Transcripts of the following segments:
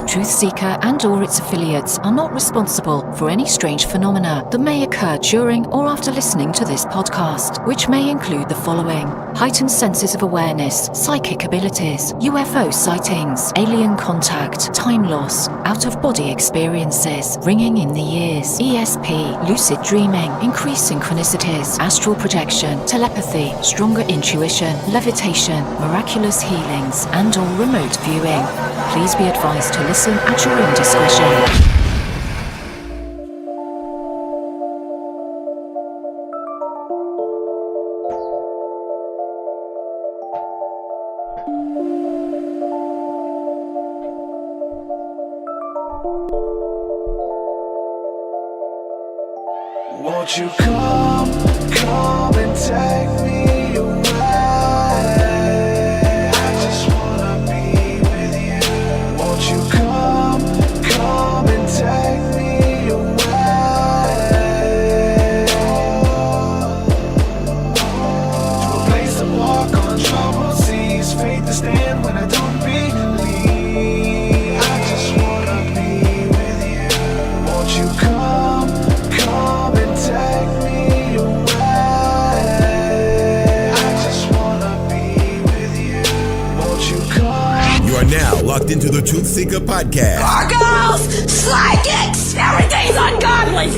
TruthSeekah and or its affiliates are not responsible for any strange phenomena that may occur during or after listening to this podcast, which may include the following: heightened senses of awareness, psychic abilities, UFO sightings, alien contact, time loss, out-of-body experiences, ringing in the ears, ESP, lucid dreaming, increased synchronicities, astral projection, telepathy, stronger intuition, levitation, miraculous healings, and or remote viewing. Please be advised to listen at your own discretion. Won't you come and take me away? I just wanna be with you. Won't you come and take me away? To a place to walk on troubled seas, faith to stand when I don't believe. I just wanna be with you. Won't you come and take me away? I just wanna be with you. Won't you come? You are now locked into the TruthSeekah podcast. Gargoyles! Psychics! Everything's ungodly!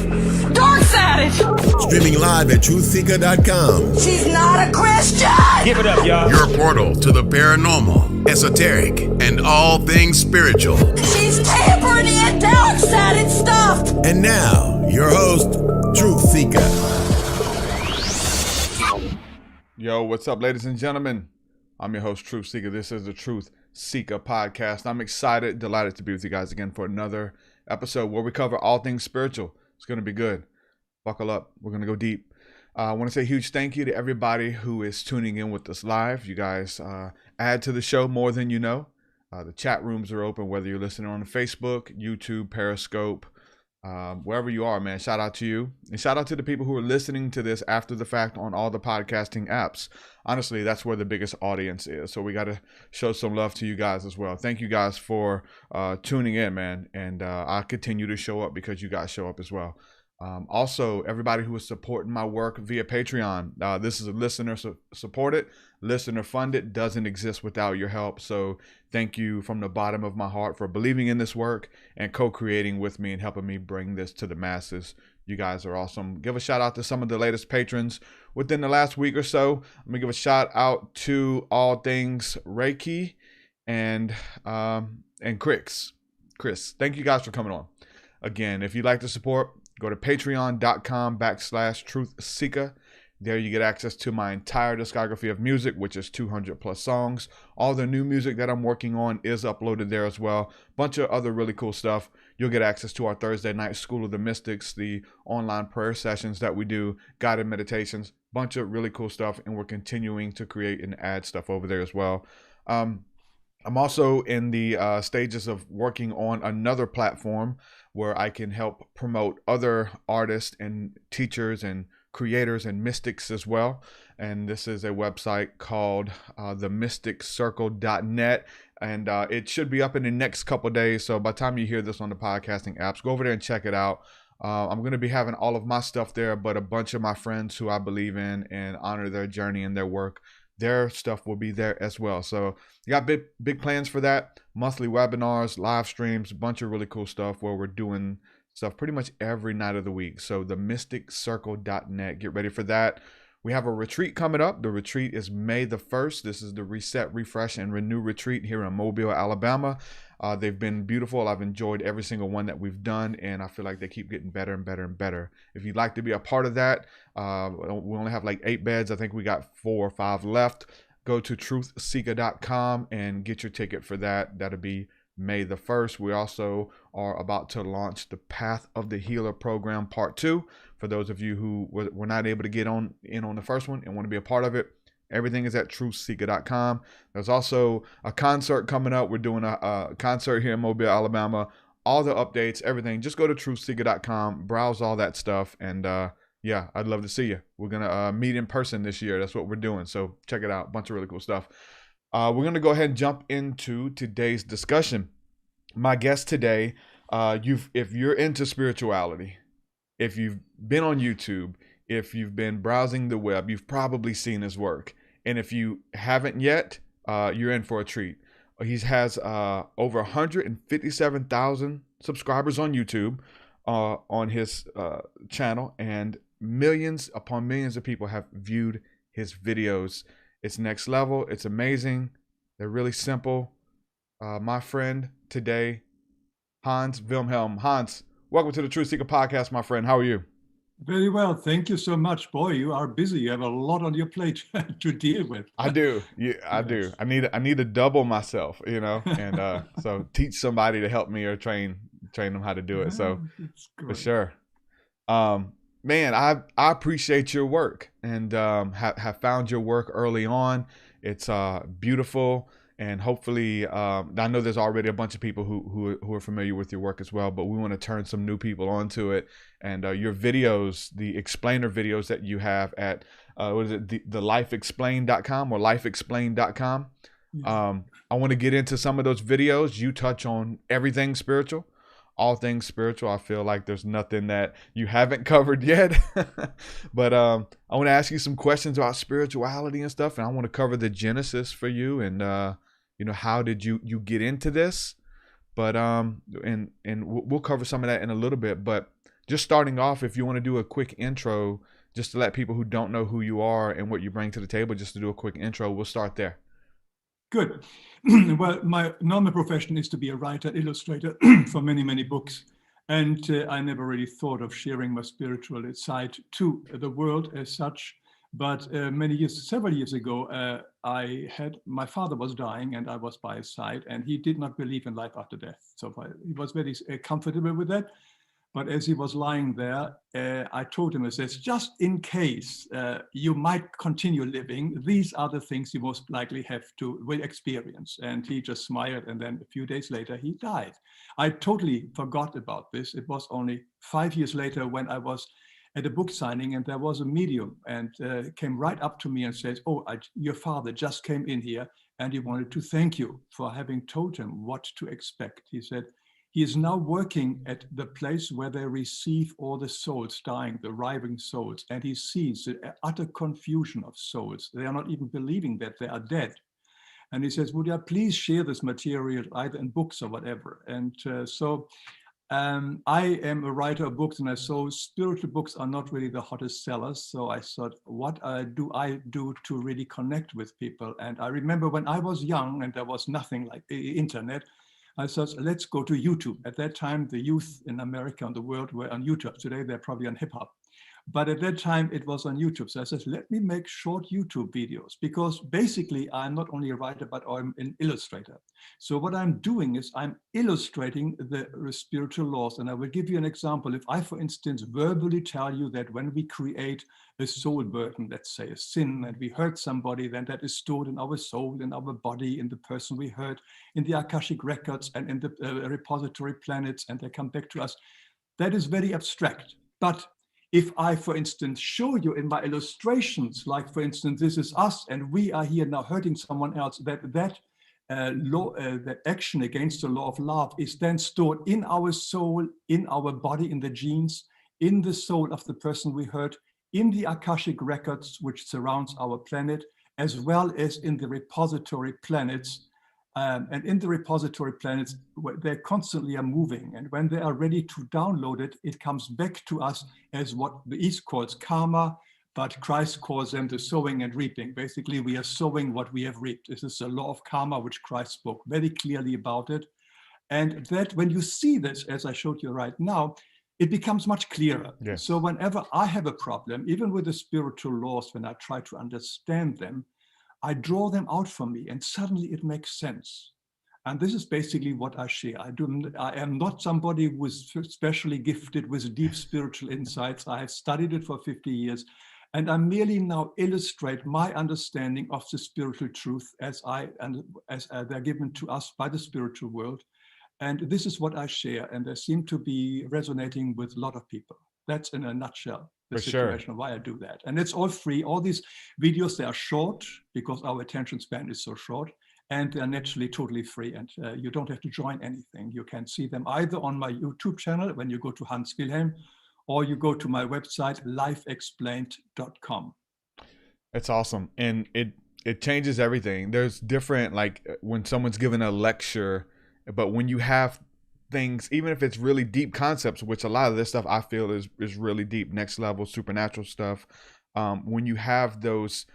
Dark's at it! Streaming live at TruthSeekah.com. She's not a Christian! Give it up, y'all. Your portal to the paranormal, esoteric, and all things spiritual. She's tampering in dark's at it stuff! And now, your host, TruthSeekah. Yo, what's up, ladies and gentlemen? I'm your host, TruthSeekah. This is the TruthSeekah podcast. I'm excited, delighted to be with you guys again for another episode where we cover all things spiritual. It's going to be good. Buckle up. We're going to go deep. I want to say a huge thank you to everybody who is tuning in with us live. You guys add to the show more than you know. The chat rooms are open, whether you're listening on Facebook, YouTube, Periscope, wherever you are, man. Shout out to you. And shout out to the people who are listening to this after the fact on all the podcasting apps. Honestly, that's where the biggest audience is. So we got to show some love to you guys as well. Thank you guys for tuning in, man. And I'll continue to show up because you guys show up as well. Also, everybody who is supporting my work via Patreon. This is a listener supported, listener funded, doesn't exist without your help. So thank you from the bottom of my heart for believing in this work and co-creating with me and helping me bring this to the masses. You guys are awesome. Give a shout out to some of the latest patrons within the last week or so. I'm gonna give a shout out to All Things Reiki and Chris. Thank you guys for coming on. Again, if you'd like to support, go to patreon.com/TruthSeekah. There you get access to my entire discography of music, which is 200 plus songs. All the new music that I'm working on is uploaded there as well. Bunch of other really cool stuff. You'll get access to our Thursday night School of the Mystics, the online prayer sessions that we do, guided meditations, bunch of really cool stuff. And we're continuing to create and add stuff over there as well. I'm also in the stages of working on another platform where I can help promote other artists and teachers and creators and mystics as well. And this is a website called themysticcircle.net. And it should be up in the next couple of days. So by the time you hear this on the podcasting apps, go over there and check it out. I'm going to be having all of my stuff there, but a bunch of my friends who I believe in and honor their journey and their work, their stuff will be there as well. So you got big plans for that. Monthly webinars, live streams, a bunch of really cool stuff where we're doing stuff pretty much every night of the week. So themysticcircle.net, get ready for that. We have a retreat coming up. The retreat is May the 1st. This is the Reset, Refresh, and Renew retreat here in Mobile, Alabama. They've been beautiful. I've enjoyed every single one that we've done, and I feel like they keep getting better and better and better. If you'd like to be a part of that, we only have like 8 beds. I think we got 4 or 5 left. Go to TruthSeekah.com and get your ticket for that. That'll be May the 1st. We also are about to launch the Path of the Healer program part 2. For those of you who were not able to get in on the first one and want to be a part of it, everything is at TruthSeekah.com. There's also a concert coming up. We're doing a concert here in Mobile, Alabama. All the updates, everything. Just go to TruthSeekah.com, browse all that stuff, and yeah, I'd love to see you. We're going to meet in person this year. That's what we're doing. So check it out. A bunch of really cool stuff. We're going to go ahead and jump into today's discussion. My guest today, if you're into spirituality, if you've been on YouTube, if you've been browsing the web, you've probably seen his work. And if you haven't yet, you're in for a treat. He has over 157,000 subscribers on YouTube, on his channel, and millions upon millions of people have viewed his videos. It's next level. It's amazing. They're really simple. My friend today, Hans Wilhelm. Hans, welcome to the TruthSeekah podcast, my friend. How are you? Very well. Thank you so much. Boy, you are busy. You have a lot on your plate to deal with. I do. Yeah, I do. I need to double myself, and so teach somebody to help me or train them how to do it. So for sure. Man, I appreciate your work, and have found your work early on. It's beautiful. And hopefully, I know there's already a bunch of people who are familiar with your work as well, but we want to turn some new people onto it. And your videos, the explainer videos that you have at, what is it, the lifeexplained.com or lifeexplained.com. I want to get into some of those videos. You touch on everything spiritual, all things spiritual. I feel like there's nothing that you haven't covered yet. But I want to ask you some questions about spirituality and stuff. And I want to cover the genesis for you, and how did you get into this? But and we'll cover some of that in a little bit. But just starting off, if you want to do a quick intro, just to let people who don't know who you are and what you bring to the table, just to do a quick intro, we'll start there. Good. Well, my normal profession is to be a writer, illustrator for many, many books. And I never really thought of sharing my spiritual side to the world as such. But several years ago, my father was dying and I was by his side, and he did not believe in life after death. So he was very comfortable with that. But as he was lying there, I told him, I says, just in case you might continue living, these are the things you most likely will experience. And he just smiled, and then a few days later, he died. I totally forgot about this. It was only 5 years later when I was at a book signing, and there was a medium, and came right up to me and says, your father just came in here, and he wanted to thank you for having told him what to expect. He said, he is now working at the place where they receive all the souls dying, the arriving souls, and he sees the utter confusion of souls. They are not even believing that they are dead. And he says, would I please share this material either in books or whatever? And so I am a writer of books, and I saw spiritual books are not really the hottest sellers. So I thought, what do I do to really connect with people? And I remember when I was young and there was nothing like the internet, I thought, let's go to YouTube. At that time, the youth in America and the world were on YouTube. Today, they're probably on hip hop. But at that time, it was on YouTube. So I said, let me make short YouTube videos, because basically, I'm not only a writer, but I'm an illustrator. So what I'm doing is I'm illustrating the spiritual laws. And I will give you an example. If I, for instance, verbally tell you that when we create a soul burden, let's say a sin, and we hurt somebody, then that is stored in our soul, in our body, in the person we hurt, in the akashic records, and in the repository planets, and they come back to us. That is very abstract. But if I, for instance, show you in my illustrations, like, for instance, this is us, and we are here now hurting someone else, that action against the law of love is then stored in our soul, in our body, in the genes, in the soul of the person we hurt, in the akashic records which surrounds our planet, as well as in the repository planets. And in the repository planets, they constantly are moving. And when they are ready to download it, it comes back to us as what the East calls karma, but Christ calls them the sowing and reaping. Basically, we are sowing what we have reaped. This is the law of karma, which Christ spoke very clearly about it. And that when you see this, as I showed you right now, it becomes much clearer. Yes. So whenever I have a problem, even with the spiritual laws, when I try to understand them, I draw them out for me, and suddenly it makes sense. And this is basically what I share. I am not somebody who is specially gifted with deep spiritual insights. I have studied it for 50 years, and I merely now illustrate my understanding of the spiritual truth as they're given to us by the spiritual world. And this is what I share, and they seem to be resonating with a lot of people. That's in a nutshell the situation of why I do that. And it's all free. All these videos, they are short because our attention span is so short. and they're naturally totally free, and you don't have to join anything. You can see them either on my YouTube channel when you go to Hans Wilhelm, or you go to my website, lifeexplained.com. It's awesome. And it changes everything. There's different, like when someone's giving a lecture, but when you have things, even if it's really deep concepts, which a lot of this stuff I feel is really deep, next level supernatural stuff, when you have those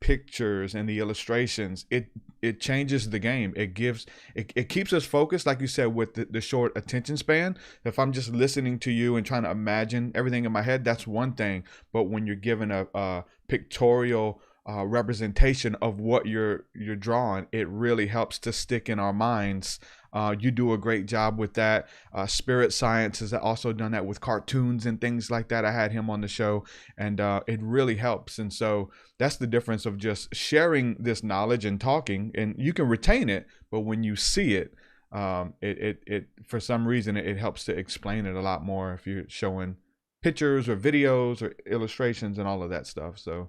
pictures and the illustrations, it changes the game. It keeps us focused, like you said, with the short attention span. If I'm just listening to you and trying to imagine everything in my head, that's one thing. But when you're given a pictorial representation of what you're drawing, it really helps to stick in our minds. You do a great job with that. Spirit Science has also done that with cartoons and things like that. I had him on the show, and it really helps. And so that's the difference of just sharing this knowledge and talking, and you can retain it, but when you see it, it for some reason it helps to explain it a lot more if you're showing pictures or videos or illustrations and all of that stuff. So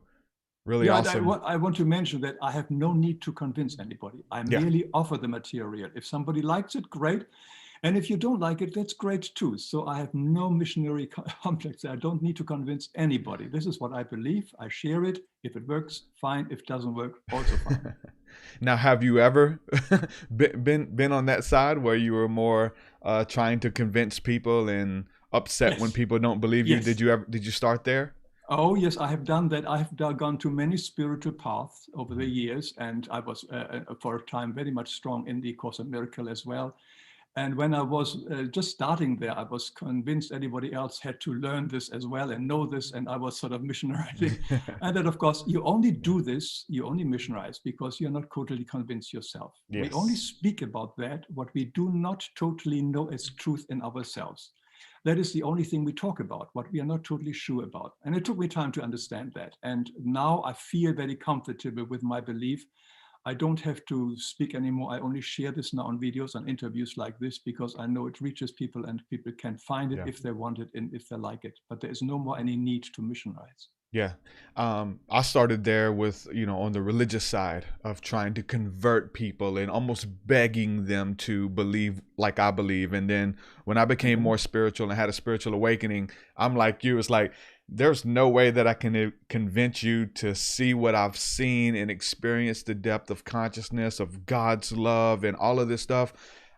really awesome. I want to mention that I have no need to convince anybody. I merely offer the material. If somebody likes it, great. And if you don't like it, that's great too. So I have no missionary complex. I don't need to convince anybody. This is what I believe. I share it. If it works, fine. If it doesn't work, also fine. Now, have you ever been on that side where you were more trying to convince people and upset when people don't believe you? Did you start there? Oh, yes, I have done that. I have gone to many spiritual paths over the years, and I was for a time very much strong in the Course in Miracle as well. And when I was just starting there, I was convinced anybody else had to learn this as well and know this, and I was sort of missionarizing. And then, of course, you only do this, you only missionize because you're not totally convinced yourself. Yes. We only speak about that, what we do not totally know as truth in ourselves. That is the only thing we talk about, what we are not totally sure about. And it took me time to understand that. And now I feel very comfortable with my belief. I don't have to speak anymore. I only share this now on videos and interviews like this because I know it reaches people and people can find it if they want it and if they like it. But there is no more any need to missionize. Yeah. I started there with, on the religious side of trying to convert people and almost begging them to believe like I believe. And then when I became more spiritual and had a spiritual awakening, I'm like you, it's like, there's no way that I can convince you to see what I've seen and experience the depth of consciousness of God's love and all of this stuff.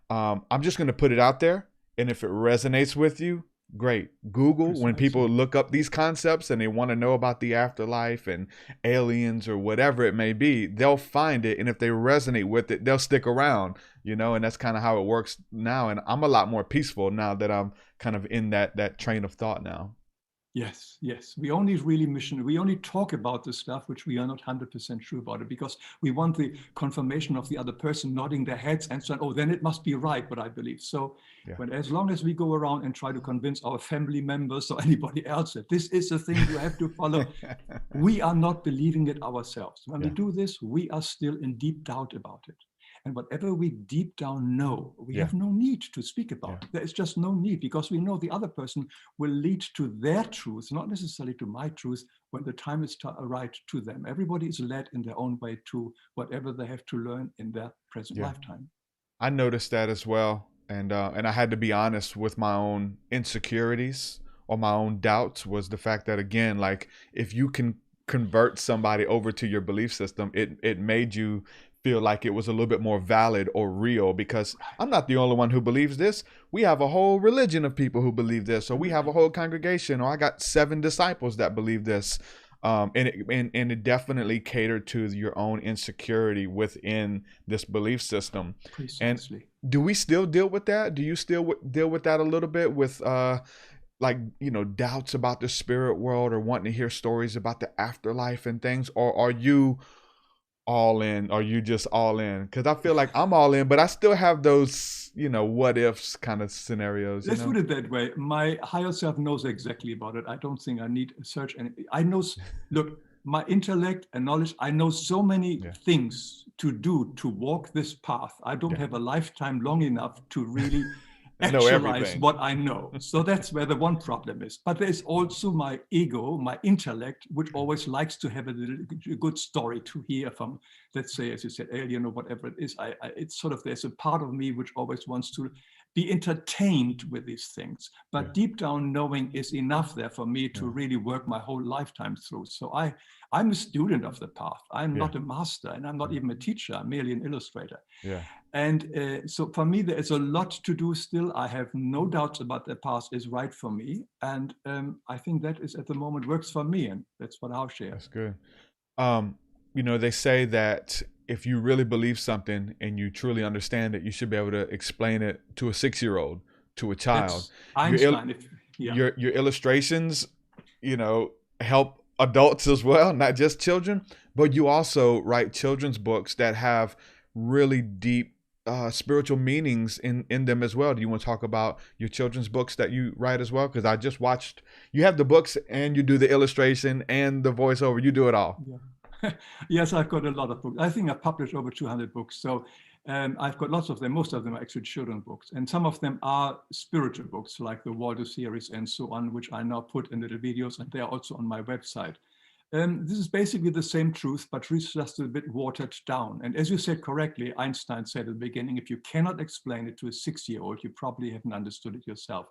I'm just going to put it out there. And if it resonates with you, great. Google, when people look up these concepts and they want to know about the afterlife and aliens or whatever it may be, they'll find it. And if they resonate with it, they'll stick around, and that's kind of how it works now. And I'm a lot more peaceful now that I'm kind of in that train of thought now. Yes. We only we only talk about the stuff which we are not 100% true about it because we want the confirmation of the other person nodding their heads and so on. Oh, then it must be right what I believe. So when as long as we go around and try to convince our family members or anybody else that this is the thing you have to follow, we are not believing it ourselves. When we do this, we are still in deep doubt about it. And whatever we deep down know, we have no need to speak about. There is just no need because we know the other person will lead to their truth, not necessarily to my truth, when the time is right to them. Everybody is led in their own way to whatever they have to learn in their present lifetime. I noticed that as well. And I had to be honest with my own insecurities or my own doubts was the fact that, again, like if you can convert somebody over to your belief system, it made you feel like it was a little bit more valid or real because I'm not the only one who believes this. We have a whole religion of people who believe this, or we have a whole congregation, or I got 7 disciples that believe this. And it definitely catered to your own insecurity within this belief system. Precisely. And do we still deal with that? Do you still deal with that a little bit with doubts about the spirit world or wanting to hear stories about the afterlife and things? Or are you all in? Are you just all in? Because I feel like I'm all in, but I still have those, what ifs kind of scenarios. Let's put it that way. My higher self knows exactly about it. I don't think I need to search anything. I know, look, my intellect and knowledge, I know so many things to do to walk this path. I don't have a lifetime long enough to really know actualize everything. what I know. So that's where the one problem is. But there's also my ego, my intellect, which always likes to have a good story to hear from, let's say, as you said, alien or whatever it is. It's sort of, there's a part of me which always wants to be entertained with these things. But deep down, knowing is enough there for me to really work my whole lifetime through. So I'm a student of the path. I'm not a master, and I'm not even a teacher. I'm merely an illustrator. Yeah. And so for me, there is a lot to do still. I have no doubts about the path is right for me. And I think that is at the moment works for me. And that's what I'll share. That's good. You know, they say that if you really believe something and you truly understand it, you should be able to explain it to a 6-year-old, to a child. Einstein, your illustrations, you know, help adults as well, not just children, but you also write children's books that have really deep spiritual meanings in them as well. Do you want to talk about your children's books that you write as well? Because I just watched, you have the books and you do the illustration and the voiceover. You do it all. Yeah. Yes, I've got a lot of books. I think I've published over 200 books. So I've got lots of them. Most of them are actually children's books. And some of them are spiritual books, like the Waldo series and so on, which I now put in little videos, and they are also on my website. This is basically the same truth, but just a bit watered down. And as you said correctly, Einstein said at the beginning, if you cannot explain it to a 6-year-old, you probably haven't understood it yourself.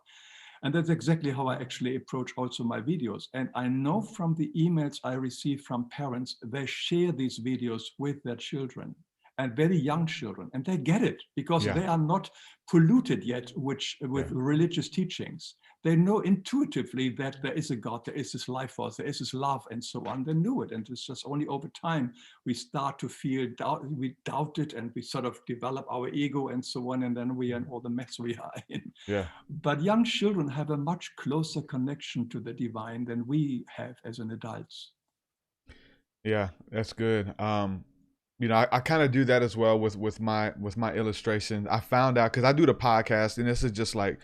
And that's exactly how I actually approach also my videos. And I know from the emails I receive from parents, they share these videos with their children, and very young children, and they get it because they are not polluted yet with religious teachings. They know intuitively that there is a God, there is this life force, there is this love, and so on. They knew it, and it's just only over time we start to feel we doubt it, and we sort of develop our ego and so on, and then we are in all the mess we are in. Yeah. But young children have a much closer connection to the divine than we have as an adults. Yeah, that's good. You know, I kind of do that as well with my illustration. I found out because I do the podcast, and this is just like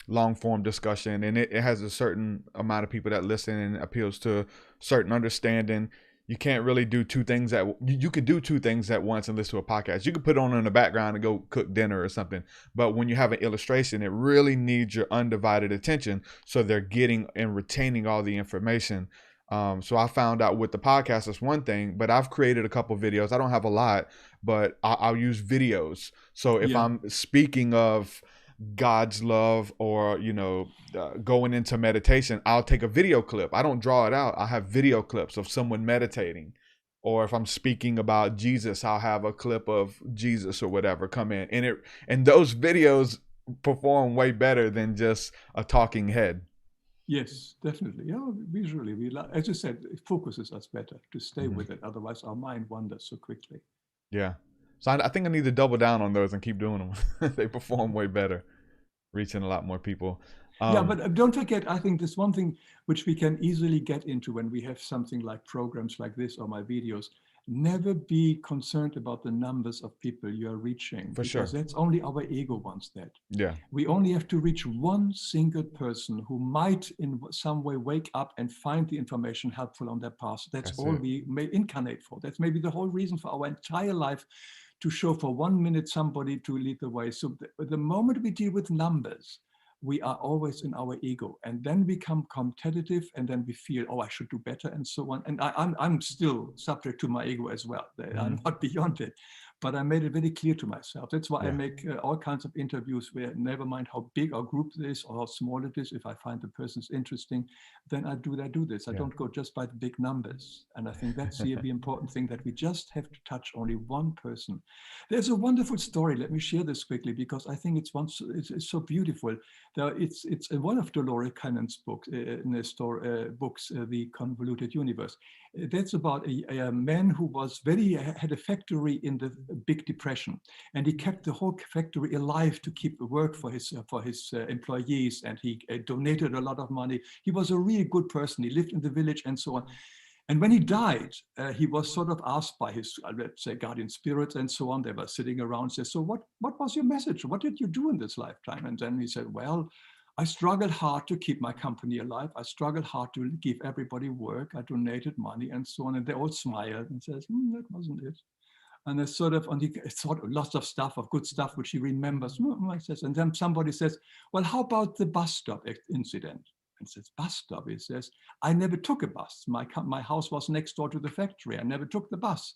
long form discussion, and it has a certain amount of people that listen and appeals to certain understanding. You can't really do two things you could do two things at once and listen to a podcast. You could put it on in the background and go cook dinner or something. But when you have an illustration, it really needs your undivided attention, so they're getting and retaining all the information. So I found out with the podcast, it's one thing, but I've created a couple videos. I don't have a lot, but I'll use videos. So if I'm speaking of God's love or, you know, going into meditation, I'll take a video clip. I don't draw it out. I have video clips of someone meditating. Or if I'm speaking about Jesus, I'll have a clip of Jesus or whatever come in. And those videos perform way better than just a talking head. Yes, definitely. Yeah, visually, as you said, it focuses us better to stay with it. Otherwise, our mind wanders so quickly. Yeah. So I think I need to double down on those and keep doing them. They perform way better, reaching a lot more people. Yeah, but don't forget, I think there's one thing which we can easily get into when we have something like programs like this or my videos. Never be concerned about the numbers of people you are reaching. For sure. Because that's only our ego wants that. Yeah. We only have to reach one single person who might in some way wake up and find the information helpful on their path. That's all we may incarnate for. That's maybe the whole reason for our entire life, to show for 1 minute somebody to lead the way. So the moment we deal with numbers, we are always in our ego, and then we become competitive, and then we feel, oh, I should do better, and so on. And I'm still subject to my ego as well. I'm not beyond it, but I made it very clear to myself. That's why I make all kinds of interviews where, never mind how big our group is or how small it is, if I find the person's interesting, then I do this. I don't go just by the big numbers. And I think that's the important thing, that we just have to touch only one person. There's a wonderful story. Let me share this quickly, because I think it's so beautiful. It's one of Dolores Cannon's books, The Convoluted Universe. That's about a man who had a factory in the Big Depression, and he kept the whole factory alive to keep work for his employees, and he donated a lot of money. He was a really good person. He lived in the village and so on. And when he died, he was sort of asked by his, let's say, guardian spirits and so on. They were sitting around and said, so what was your message? What did you do in this lifetime? And then he said, well, I struggled hard to keep my company alive. I struggled hard to give everybody work. I donated money and so on. And they all smiled and said, that wasn't it. And there's sort of, and he thought lots of stuff, of good stuff, which he remembers. And then somebody says, well, how about the bus stop incident? And says, bus stop? He says, I never took a bus. My house was next door to the factory. I never took the bus.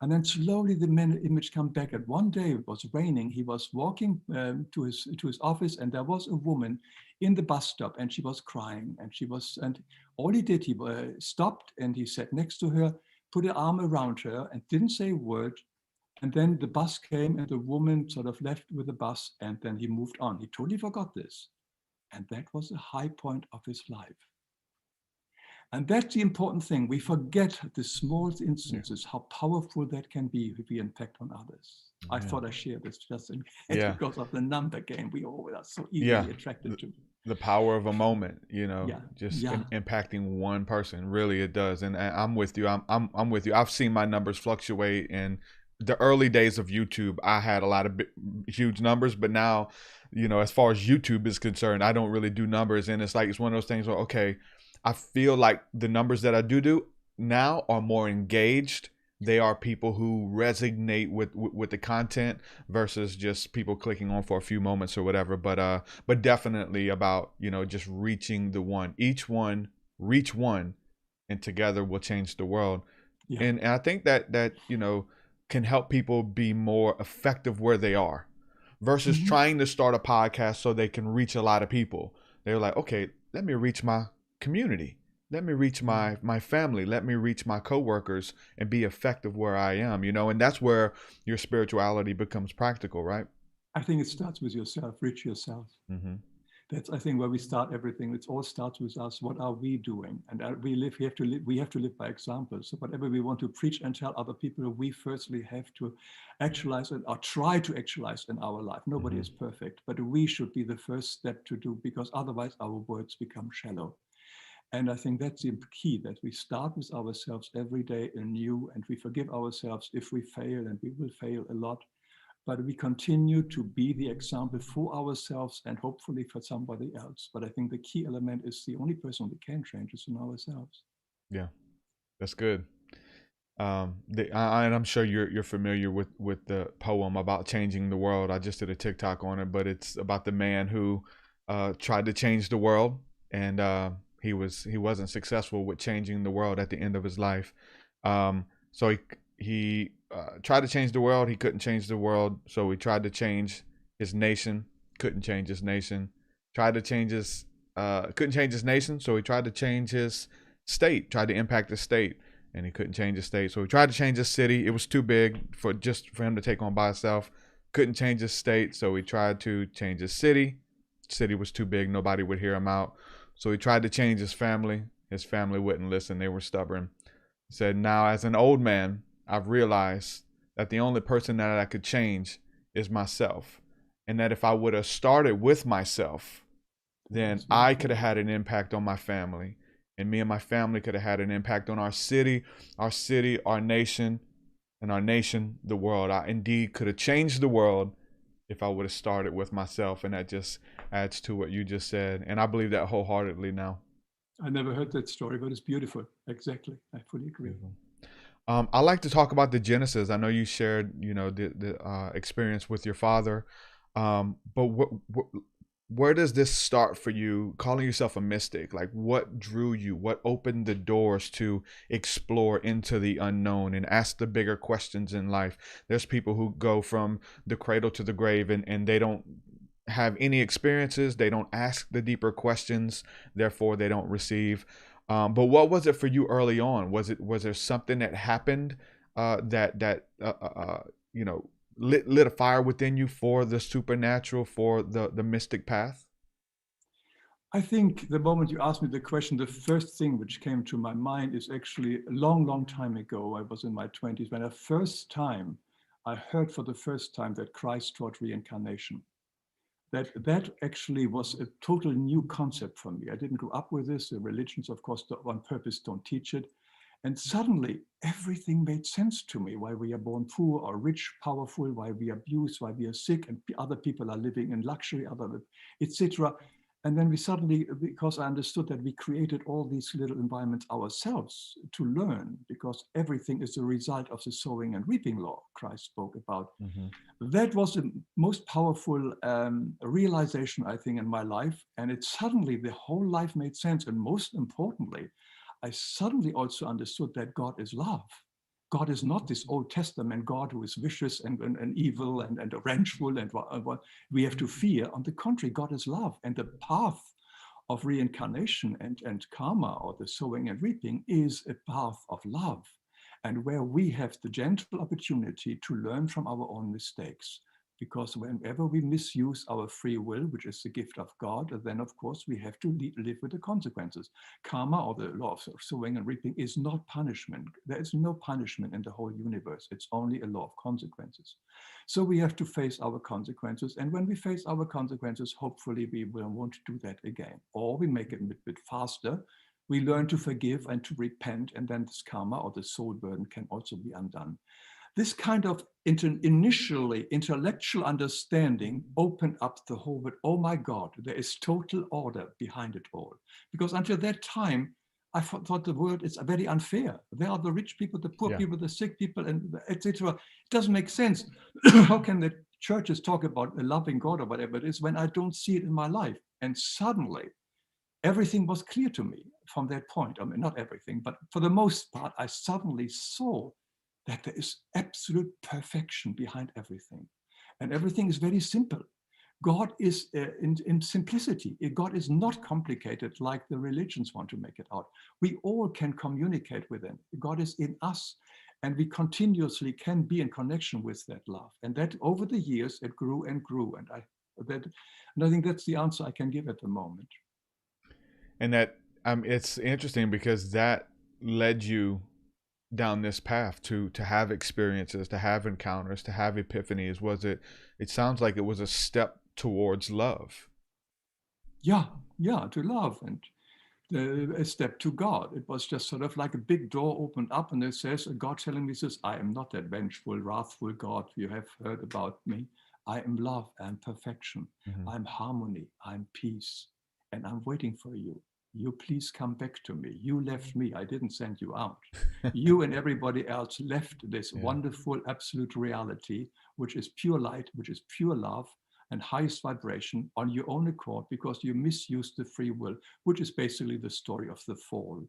And then slowly the image come back. And one day it was raining. He was walking to his office, and there was a woman in the bus stop, and she was crying. And all he did, he stopped and he sat next to her, put an arm around her, and didn't say a word. And then the bus came, and the woman sort of left with the bus, and then he moved on. He totally forgot this. And that was a high point of his life. And that's the important thing. We forget the small instances, how powerful that can be if we impact on others. I thought I shared this just in case because of the number game we all are so easily attracted to. The power of a moment, impacting one person. Really, it does. And I'm with you. I'm with you. I've seen my numbers fluctuate. In the early days of YouTube, I had a lot of huge numbers, but now, as far as YouTube is concerned, I don't really do numbers. And it's one of those things where, okay, I feel like the numbers that I do now are more engaged. They are people who resonate with the content versus just people clicking on for a few moments or whatever. But definitely about, just reaching the one. Each one, reach one, and together we'll change the world. Yeah. And I think that can help people be more effective where they are versus trying to start a podcast so they can reach a lot of people. They're like, okay, let me reach my community. Let me reach my family. Let me reach my coworkers and be effective where I am, and that's where your spirituality becomes practical, right? I think it starts with yourself. Reach yourself. That's, I think, where we start everything. It all starts with us. What are we doing? And we have to live by example. So whatever we want to preach and tell other people, we firstly have to actualize it or try to actualize in our life. Nobody is perfect, but we should be the first step to do, because otherwise our words become shallow. And I think that's the key, that we start with ourselves every day anew, and we forgive ourselves if we fail, and we will fail a lot. But we continue to be the example for ourselves and hopefully for somebody else. But I think the key element is the only person we can change is in ourselves. Yeah, that's good. And I'm sure you're familiar with the poem about changing the world. I just did a TikTok on it, but it's about the man who tried to change the world, and he wasn't successful with changing the world at the end of his life. So he tried to change the world. He couldn't change the world. So he tried to change his nation. Couldn't change his nation. Couldn't change his nation. So he tried to change his state. Tried to impact his state, and he couldn't change his state. So he tried to change his city. It was too big for him to take on by himself. Couldn't change his state. So he tried to change his city. City was too big. Nobody would hear him out. So he tried to change his family. His family wouldn't listen. They were stubborn. He said, now as an old man, I've realized that the only person that I could change is myself. And that if I would have started with myself, then I could have had an impact on my family. And me and my family could have had an impact on our city, our nation, and our nation, the world. I indeed could have changed the world if I would have started with myself. And that just adds to what you just said. And I believe that wholeheartedly now. I never heard that story, but it's beautiful. Exactly. I fully agree. I like to talk about the genesis. I know you shared, the experience with your father. But where does this start for you, calling yourself a mystic? Like, what drew you? What opened the doors to explore into the unknown and ask the bigger questions in life? There's people who go from the cradle to the grave and they don't have any experiences. They don't ask the deeper questions. Therefore, they don't receive. But what was it for you early on? Was there something that happened that lit a fire within you for the supernatural, for the mystic path? I think the moment you asked me the question, the first thing which came to my mind is actually a long, long time ago. I was in my 20s when I heard for the first time that Christ taught reincarnation. That actually was a total new concept for me. I didn't grow up with this. The religions, of course, on purpose don't teach it. And suddenly everything made sense to me, why we are born poor or rich, powerful, why we are abused, why we are sick, and other people are living in luxury, etc. And then we suddenly, because I understood that we created all these little environments ourselves to learn, because everything is a result of the sowing and reaping law Christ spoke about. That was the most powerful realization, I think, in my life. And it suddenly, the whole life made sense. And most importantly, I suddenly also understood that God is love. God is not this Old Testament God who is vicious and evil and vengeful and what we have to fear. On the contrary, God is love. And the path of reincarnation and karma, or the sowing and reaping, is a path of love. And where we have the gentle opportunity to learn from our own mistakes. Because whenever we misuse our free will, which is the gift of God, then of course we have to live with the consequences. Karma, or the law of sowing and reaping, is not punishment. There is no punishment in the whole universe. It's only a law of consequences. So we have to face our consequences. And when we face our consequences, hopefully we won't do that again. Or we make it a bit faster. We learn to forgive and to repent, and then this karma or the soul burden can also be undone. This kind of initially intellectual understanding opened up the whole world. Oh my God, there is total order behind it all. Because until that time, I thought the world is very unfair. There are the rich people, the poor people, the sick people, and etc. It doesn't make sense. How can the churches talk about a loving God or whatever it is when I don't see it in my life? And suddenly, everything was clear to me from that point. I mean, not everything, but for the most part, I suddenly saw that there is absolute perfection behind everything. And everything is very simple. God is in simplicity. God is not complicated like the religions want to make it out. We all can communicate with him. God is in us, and we continuously can be in connection with that love. And that over the years, it grew and grew. And I think that's the answer I can give at the moment. And that it's interesting because that led you down this path to have experiences, to have encounters, to have epiphanies. Was it sounds like it was a step towards love. Yeah, to love, and a step to God. It was just sort of like a big door opened up, and it says, God telling me, says, I am not that vengeful, wrathful God you have heard about me. I am love and perfection. I'm harmony, I'm peace, and I'm waiting for you. You please come back to me. You left me. I didn't send you out. You and everybody else left this wonderful absolute reality, which is pure light, which is pure love and highest vibration on your own accord, because you misused the free will, which is basically the story of the fall,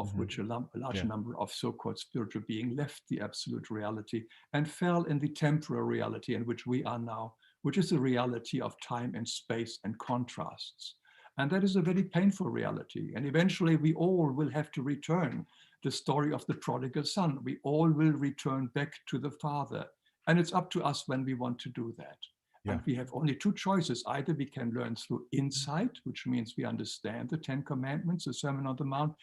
of which a large number of so-called spiritual beings left the absolute reality and fell in the temporal reality in which we are now, which is the reality of time and space and contrasts. And that is a very painful reality. And eventually we all will have to return. The story of the prodigal son. We all will return back to the Father. And it's up to us when we want to do that. Yeah. And we have only two choices. Either we can learn through insight, which means we understand the 10 Commandments, the Sermon on the Mount,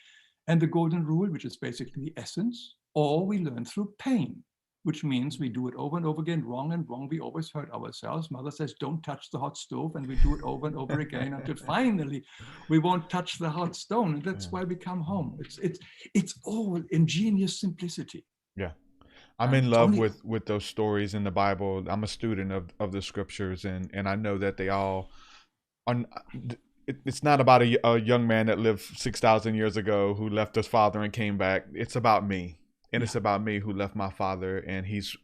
and the Golden Rule, which is basically the essence, or we learn through pain, which means we do it over and over again, wrong and wrong. We always hurt ourselves. Mother says, don't touch the hot stove. And we do it over and over again until finally we won't touch the hot stone. And that's why we come home. It's all ingenious simplicity. Yeah. I'm in love with those stories in the Bible. I'm a student of the scriptures, and I know that they all are. It's not about a young man that lived 6,000 years ago who left his father and came back. It's about me. And it's about me who left my father, and he's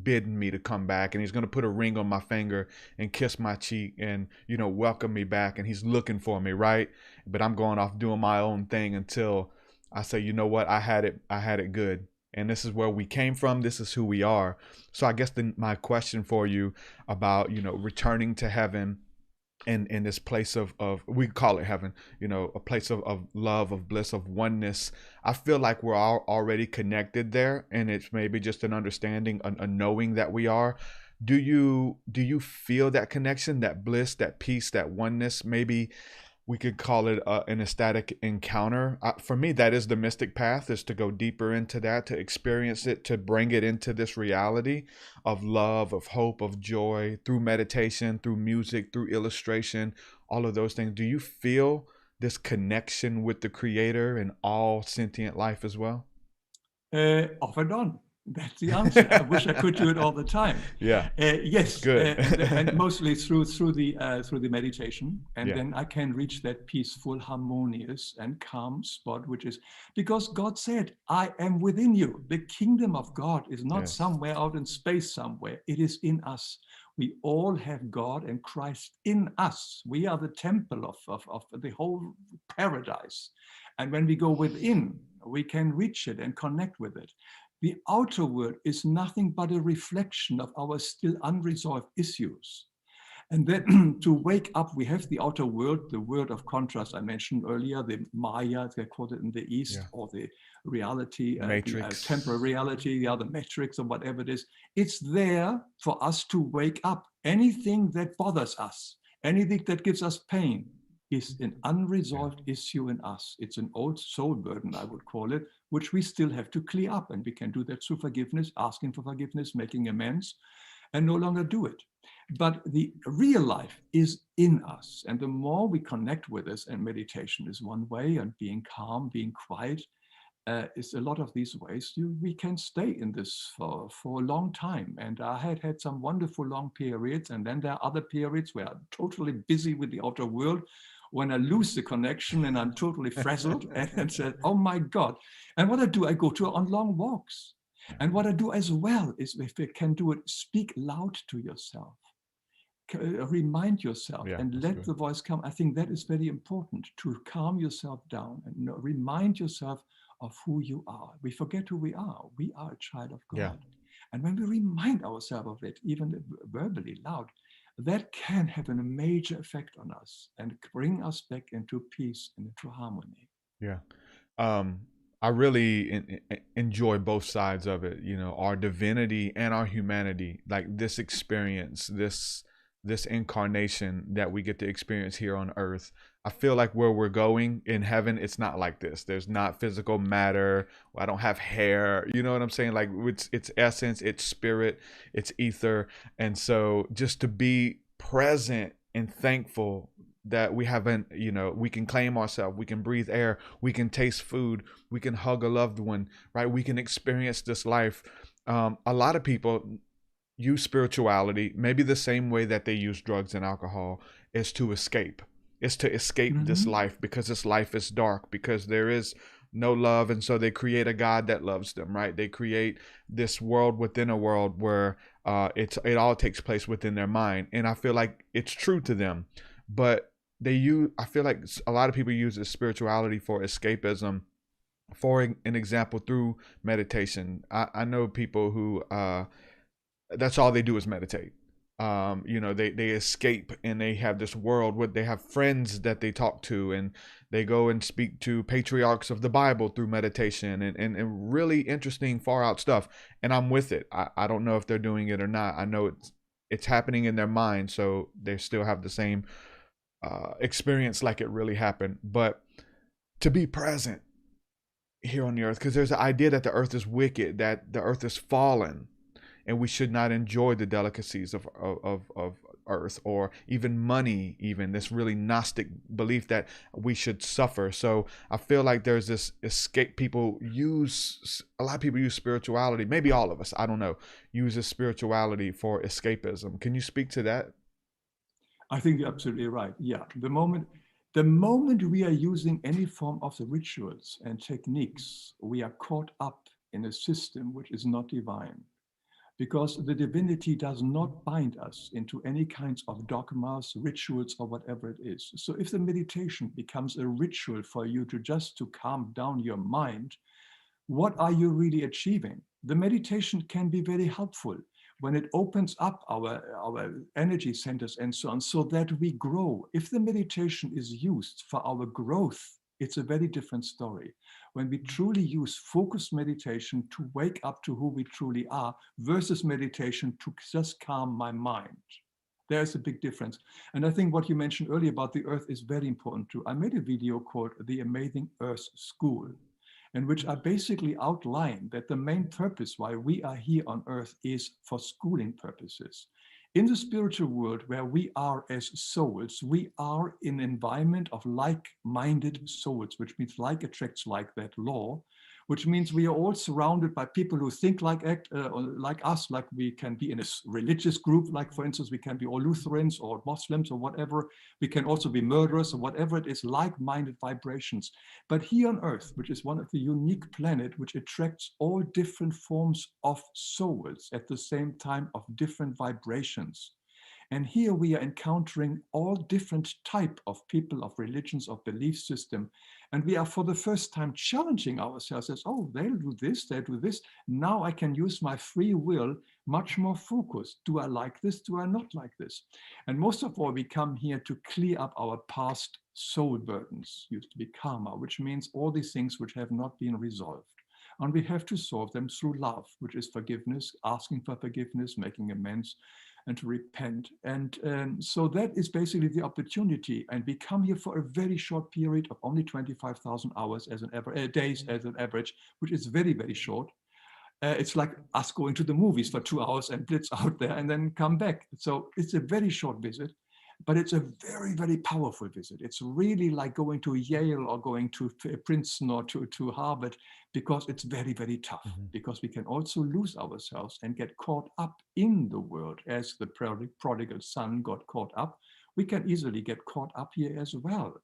bidden me to come back, and he's going to put a ring on my finger and kiss my cheek and, welcome me back. And he's looking for me, right? But I'm going off doing my own thing until I say, you know what? I had it good. And this is where we came from. This is who we are. So I guess my question for you about, returning to heaven, and in this place of we call it heaven, a place of love, of bliss, of oneness. I feel like we're all already connected there, and it's maybe just an understanding, a knowing that we are. Do you feel that connection, that bliss, that peace, that oneness? Maybe we could call it an ecstatic encounter. For me, that is the mystic path, is to go deeper into that, to experience it, to bring it into this reality of love, of hope, of joy, through meditation, through music, through illustration, all of those things. Do you feel this connection with the Creator and all sentient life as well? Off and on. That's the answer. I wish I could do it all the time. Yeah. Yes, Good. and mostly through the meditation, and Yeah. then I can reach that peaceful, harmonious, and calm spot, which is because God said, "I am within you." The kingdom of God is not Yes. somewhere out in space somewhere. It is in us. We all have God and Christ in us. We are the temple of the whole paradise, and when we go within, we can reach it and connect with it. The outer world is nothing but a reflection of our still unresolved issues. And then to wake up, we have the outer world, the world of contrast I mentioned earlier, the Maya, they call it in the East, Yeah. or the reality, Matrix. the temporal reality, the matrix, or whatever it is. It's there for us to wake up. Anything that bothers us, anything that gives us pain, is an unresolved issue in us. It's an old soul burden, I would call it, which we still have to clear up. And we can do that through forgiveness, asking for forgiveness, making amends, and no longer do it. But the real life is in us. And the more we connect with this, and meditation is one way, and being calm, being quiet, is a lot of these ways we can stay in this for a long time. And I had some wonderful long periods. And then there are other periods where I'm totally busy with the outer world, when I lose the connection and I'm totally frazzled and said, oh my God. And what I do, I go on long walks. And what I do as well is, if you can do it, speak loud to yourself. Remind yourself and let the voice come. I think that is very important, to calm yourself down and remind yourself of who you are. We forget who we are. We are a child of God. Yeah. And when we remind ourselves of it, even verbally loud, that can have a major effect on us and bring us back into peace and into harmony. Yeah. I really enjoy both sides of it, you know, our divinity and our humanity, like this experience, this incarnation that we get to experience here on earth. I feel like where we're going in heaven, it's not like this. There's not physical matter. I don't have hair. You know what I'm saying? Like it's essence, it's spirit, it's ether. And so just to be present and thankful that we haven't, you know, we can claim ourselves, we can breathe air, we can taste food, we can hug a loved one, right? We can experience this life. A lot of people use spirituality maybe the same way that they use drugs and alcohol, is to escape. It's to escape this life, because this life is dark, because there is no love. And so they create a God that loves them, right? They create this world within a world where it all takes place within their mind. And I feel like it's true to them, but I feel like a lot of people use this spirituality for escapism. For an example, through meditation. I know people who that's all they do is meditate. You know, they escape, and they have this world where they have friends that they talk to, and they go and speak to patriarchs of the Bible through meditation, and really interesting, far out stuff. And I'm with it. I don't know if they're doing it or not. I know it's happening in their mind, so they still have the same experience like it really happened. But to be present here on the earth, because there's an idea that the earth is wicked, that the earth is fallen, and we should not enjoy the delicacies of earth, or even money, even this really Gnostic belief that we should suffer. So I feel like there's this escape. A lot of people use spirituality, maybe all of us, I don't know, uses spirituality for escapism. Can you speak to that? I think you're absolutely right. Yeah, the moment we are using any form of the rituals and techniques, we are caught up in a system which is not divine. Because the divinity does not bind us into any kinds of dogmas, rituals, or whatever it is. So if the meditation becomes a ritual for you to calm down your mind, what are you really achieving? The meditation can be very helpful when it opens up our energy centers and so on, so that we grow. If the meditation is used for our growth, it's a very different story. When we truly use focused meditation to wake up to who we truly are, versus meditation to just calm my mind, there's a big difference. And I think what you mentioned earlier about the earth is very important too. I made a video called The Amazing Earth School, in which I basically outline that the main purpose why we are here on earth is for schooling purposes. In the spiritual world, where we are as souls, we are in an environment of like-minded souls, which means like attracts like, that law, which means we are all surrounded by people who think like us, like we can be in a religious group, like for instance, we can be all Lutherans or Muslims or whatever. We can also be murderers or whatever it is, like-minded vibrations. But here on Earth, which is one of the unique planet, which attracts all different forms of souls at the same time of different vibrations. And here we are encountering all different type of people, of religions, of belief system. And we are for the first time challenging ourselves as, oh, they'll do this, they'll do this. Now I can use my free will much more focused. Do I like this? Do I not like this? And most of all, we come here to clear up our past soul burdens, used to be karma, which means all these things which have not been resolved. And we have to solve them through love, which is forgiveness, asking for forgiveness, making amends, and to repent. And so that is basically the opportunity. And we come here for a very short period of only 25,000 hours as an days as an average, which is very, very short. It's like us going to the movies for 2 hours and blitz out there and then come back. So it's a very short visit, but it's a very, very powerful visit. It's really like going to Yale or going to Princeton or to Harvard, because it's very, very tough, because we can also lose ourselves and get caught up in the world as the prodigal son got caught up. We can easily get caught up here as well.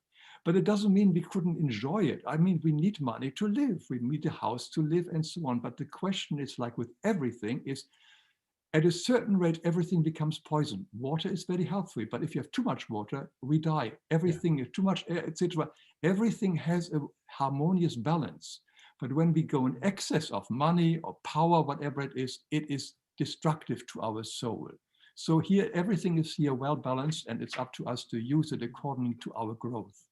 But it doesn't mean we couldn't enjoy it. I mean, we need money to live, we need a house to live and so on. But the question is, like with everything, is at a certain rate, everything becomes poison. Water is very healthy, but if you have too much water, we die. Everything is too much air, etc. Everything has a harmonious balance. But when we go in excess of money or power, whatever it is destructive to our soul. So here, everything is here well balanced, and it's up to us to use it according to our growth,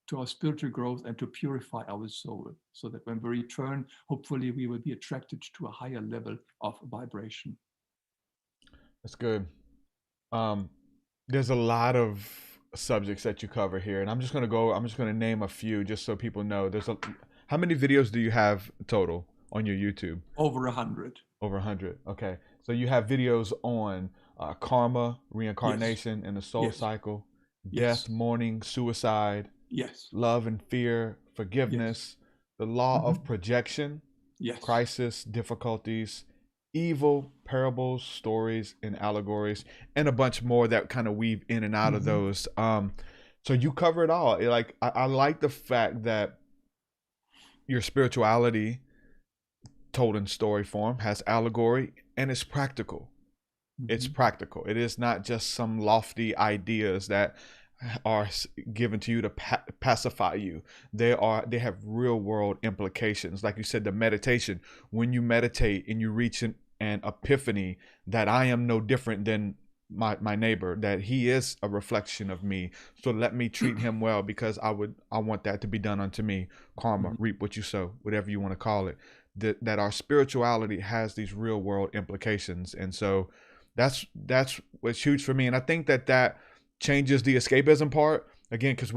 to our spiritual growth, and to purify our soul, so that when we return, hopefully we will be attracted to a higher level of vibration. That's good. There's a lot of subjects that you cover here, and I'm just gonna name a few just so people know. How many videos do you have total on your YouTube? Over 100. Over 100. Okay. So you have videos on karma, reincarnation, and the soul cycle, death, mourning, suicide, love and fear, forgiveness, the law of projection, crisis, difficulties, evil, parables, stories, and allegories, and a bunch more that kind of weave in and out of those. So you cover it all. Like I like the fact that your spirituality, told in story form, has allegory, and it's practical. It's practical. It is not just some lofty ideas that are given to you to pacify you. They have real world implications. Like you said, the meditation, when you meditate and you reach an epiphany that I am no different than my neighbor, that he is a reflection of me, so let me treat him well, because I want that to be done unto me. Karma, reap what you sow, whatever you want to call it. That our spirituality has these real world implications, and so that's what's huge for me. And I think that changes the escapism part again, because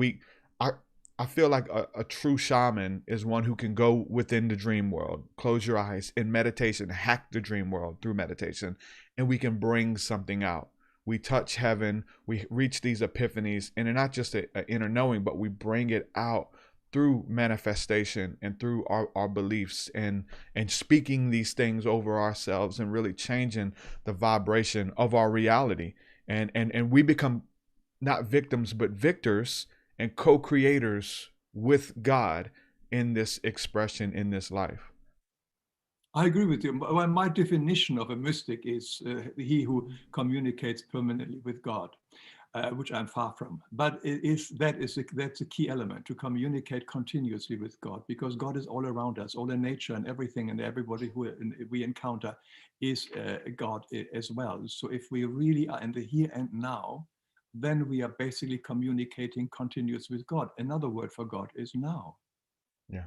I feel like a true shaman is one who can go within the dream world, close your eyes in meditation, hack the dream world through meditation, and we can bring something out. We touch heaven, we reach these epiphanies, and they're not just an inner knowing, but we bring it out through manifestation and through our beliefs and speaking these things over ourselves and really changing the vibration of our reality. And we become not victims, but victors and co-creators with God in this expression, in this life. I agree with you. Well, my definition of a mystic is he who communicates permanently with God, which I'm far from. But that's a key element, to communicate continuously with God, because God is all around us. All the nature and everything and everybody who we encounter is God as well. So if we really are in the here and now, then we are basically communicating continuously with God. Another word for God is now. Yeah.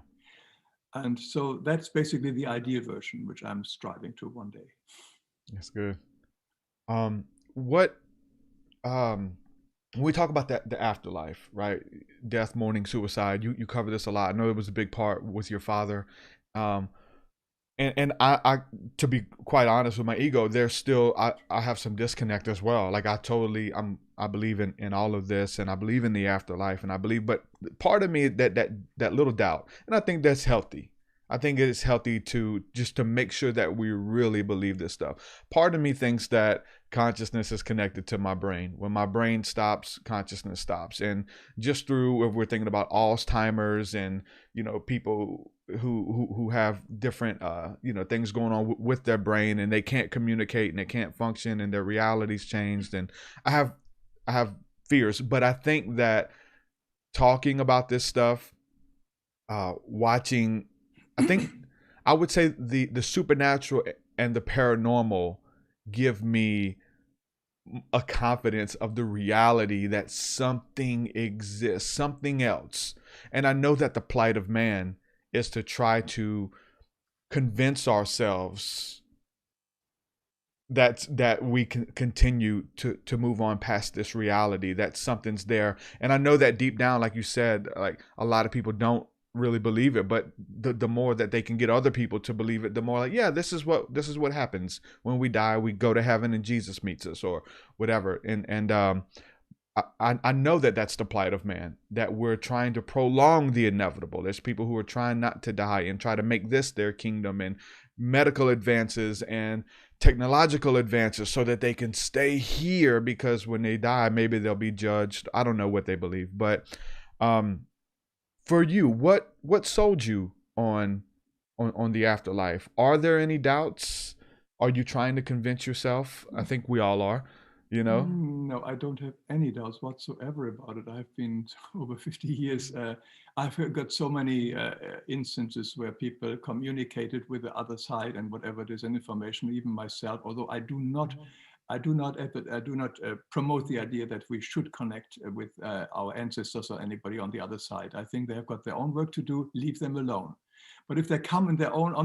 And so that's basically the ideal version, which I'm striving to one day. That's good. When we talk about the afterlife, right? Death, mourning, suicide, you cover this a lot. I know it was a big part with your father. And I to be quite honest with my ego, there's still I have some disconnect as well. Like I believe in all of this, and I believe in the afterlife, and I believe, but part of me that little doubt, and I think that's healthy. I think it is healthy to just to make sure that we really believe this stuff. Part of me thinks that consciousness is connected to my brain. When my brain stops, consciousness stops. And just through, if we're thinking about Alzheimer's and, people who have different, things going on with their brain, and they can't communicate and they can't function and their reality's changed. And I have fears, but I think that talking about this stuff, watching, I would say the supernatural and the paranormal give me a confidence of the reality that something exists, something else. And I know that the plight of man is to try to convince ourselves that we can continue to move on past this reality, that something's there. And I know that deep down, like you said, like a lot of people don't really believe it, but the more that they can get other people to believe it, the more like, yeah, this is what happens when we die. We go to heaven and Jesus meets us, or whatever. And I know that that's the plight of man, that we're trying to prolong the inevitable. There's people who are trying not to die and try to make this their kingdom, and medical advances and technological advances so that they can stay here, because when they die, maybe they'll be judged. I don't know what they believe, but for you, what sold you on the afterlife? Are there any doubts? Are you trying to convince yourself? I think we all are, No, I don't have any doubts whatsoever about it. I've been over 50 years. I've got so many instances where people communicated with the other side and whatever it is, and information, even myself, although I do not promote the idea that we should connect with our ancestors or anybody on the other side. I think they have got their own work to do. Leave them alone. But if they come on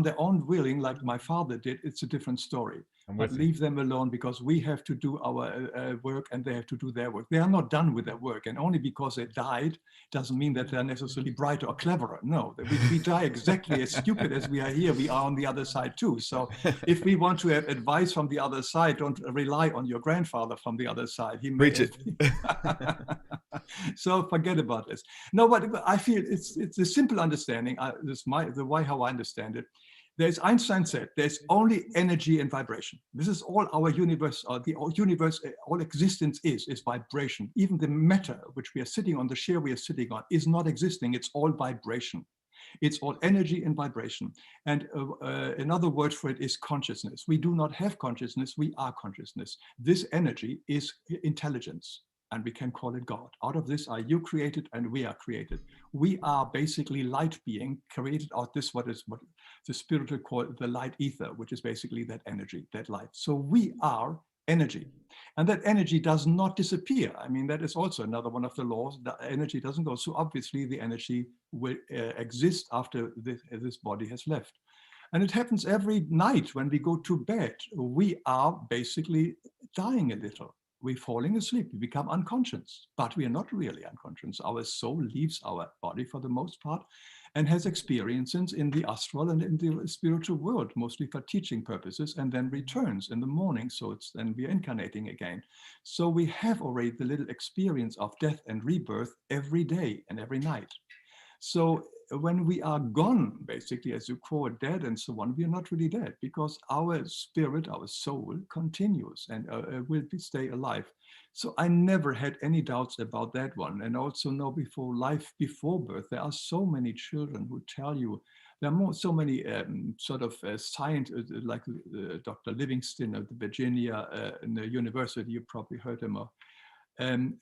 their own willing, like my father did, it's a different story. But leave them alone, because we have to do our work and they have to do their work. They are not done with their work, and only because they died doesn't mean that they're necessarily brighter or cleverer. No, we die exactly as stupid as we are here. We are on the other side too. So if we want to have advice from the other side, don't rely on your grandfather from the other side. He made it. So forget about this. No, but I feel it's a simple understanding. How I understand it. There's Einstein said, there's only energy and vibration. This is all our universe, the universe, all existence is vibration. Even the matter which we are sitting on, the chair we are sitting on, is not existing. It's all vibration. It's all energy and vibration. And another word for it is consciousness. We do not have consciousness, we are consciousness. This energy is intelligence, and we can call it God. Out of this are you created and we are created. We are basically light being created out this, what the spiritual call the light ether, which is basically that energy, that light. So we are energy. And that energy does not disappear. I mean, that is also another one of the laws. The energy doesn't go. So obviously the energy will exist after this body has left. And it happens every night when we go to bed. We are basically dying a little. We're falling asleep, we become unconscious, but we are not really unconscious. Our soul leaves our body for the most part and has experiences in the astral and in the spiritual world, mostly for teaching purposes, and then returns in the morning. So then we're incarnating again. So we have already the little experience of death and rebirth every day and every night. So when we are gone, basically, as you call it, dead and so on, we are not really dead, because our spirit, our soul continues and will stay alive. So I never had any doubts about that one. And also know before life, before birth, there are so many children who tell you, there are so many science, like Dr. Livingston of the Virginia in the university, you probably heard him of.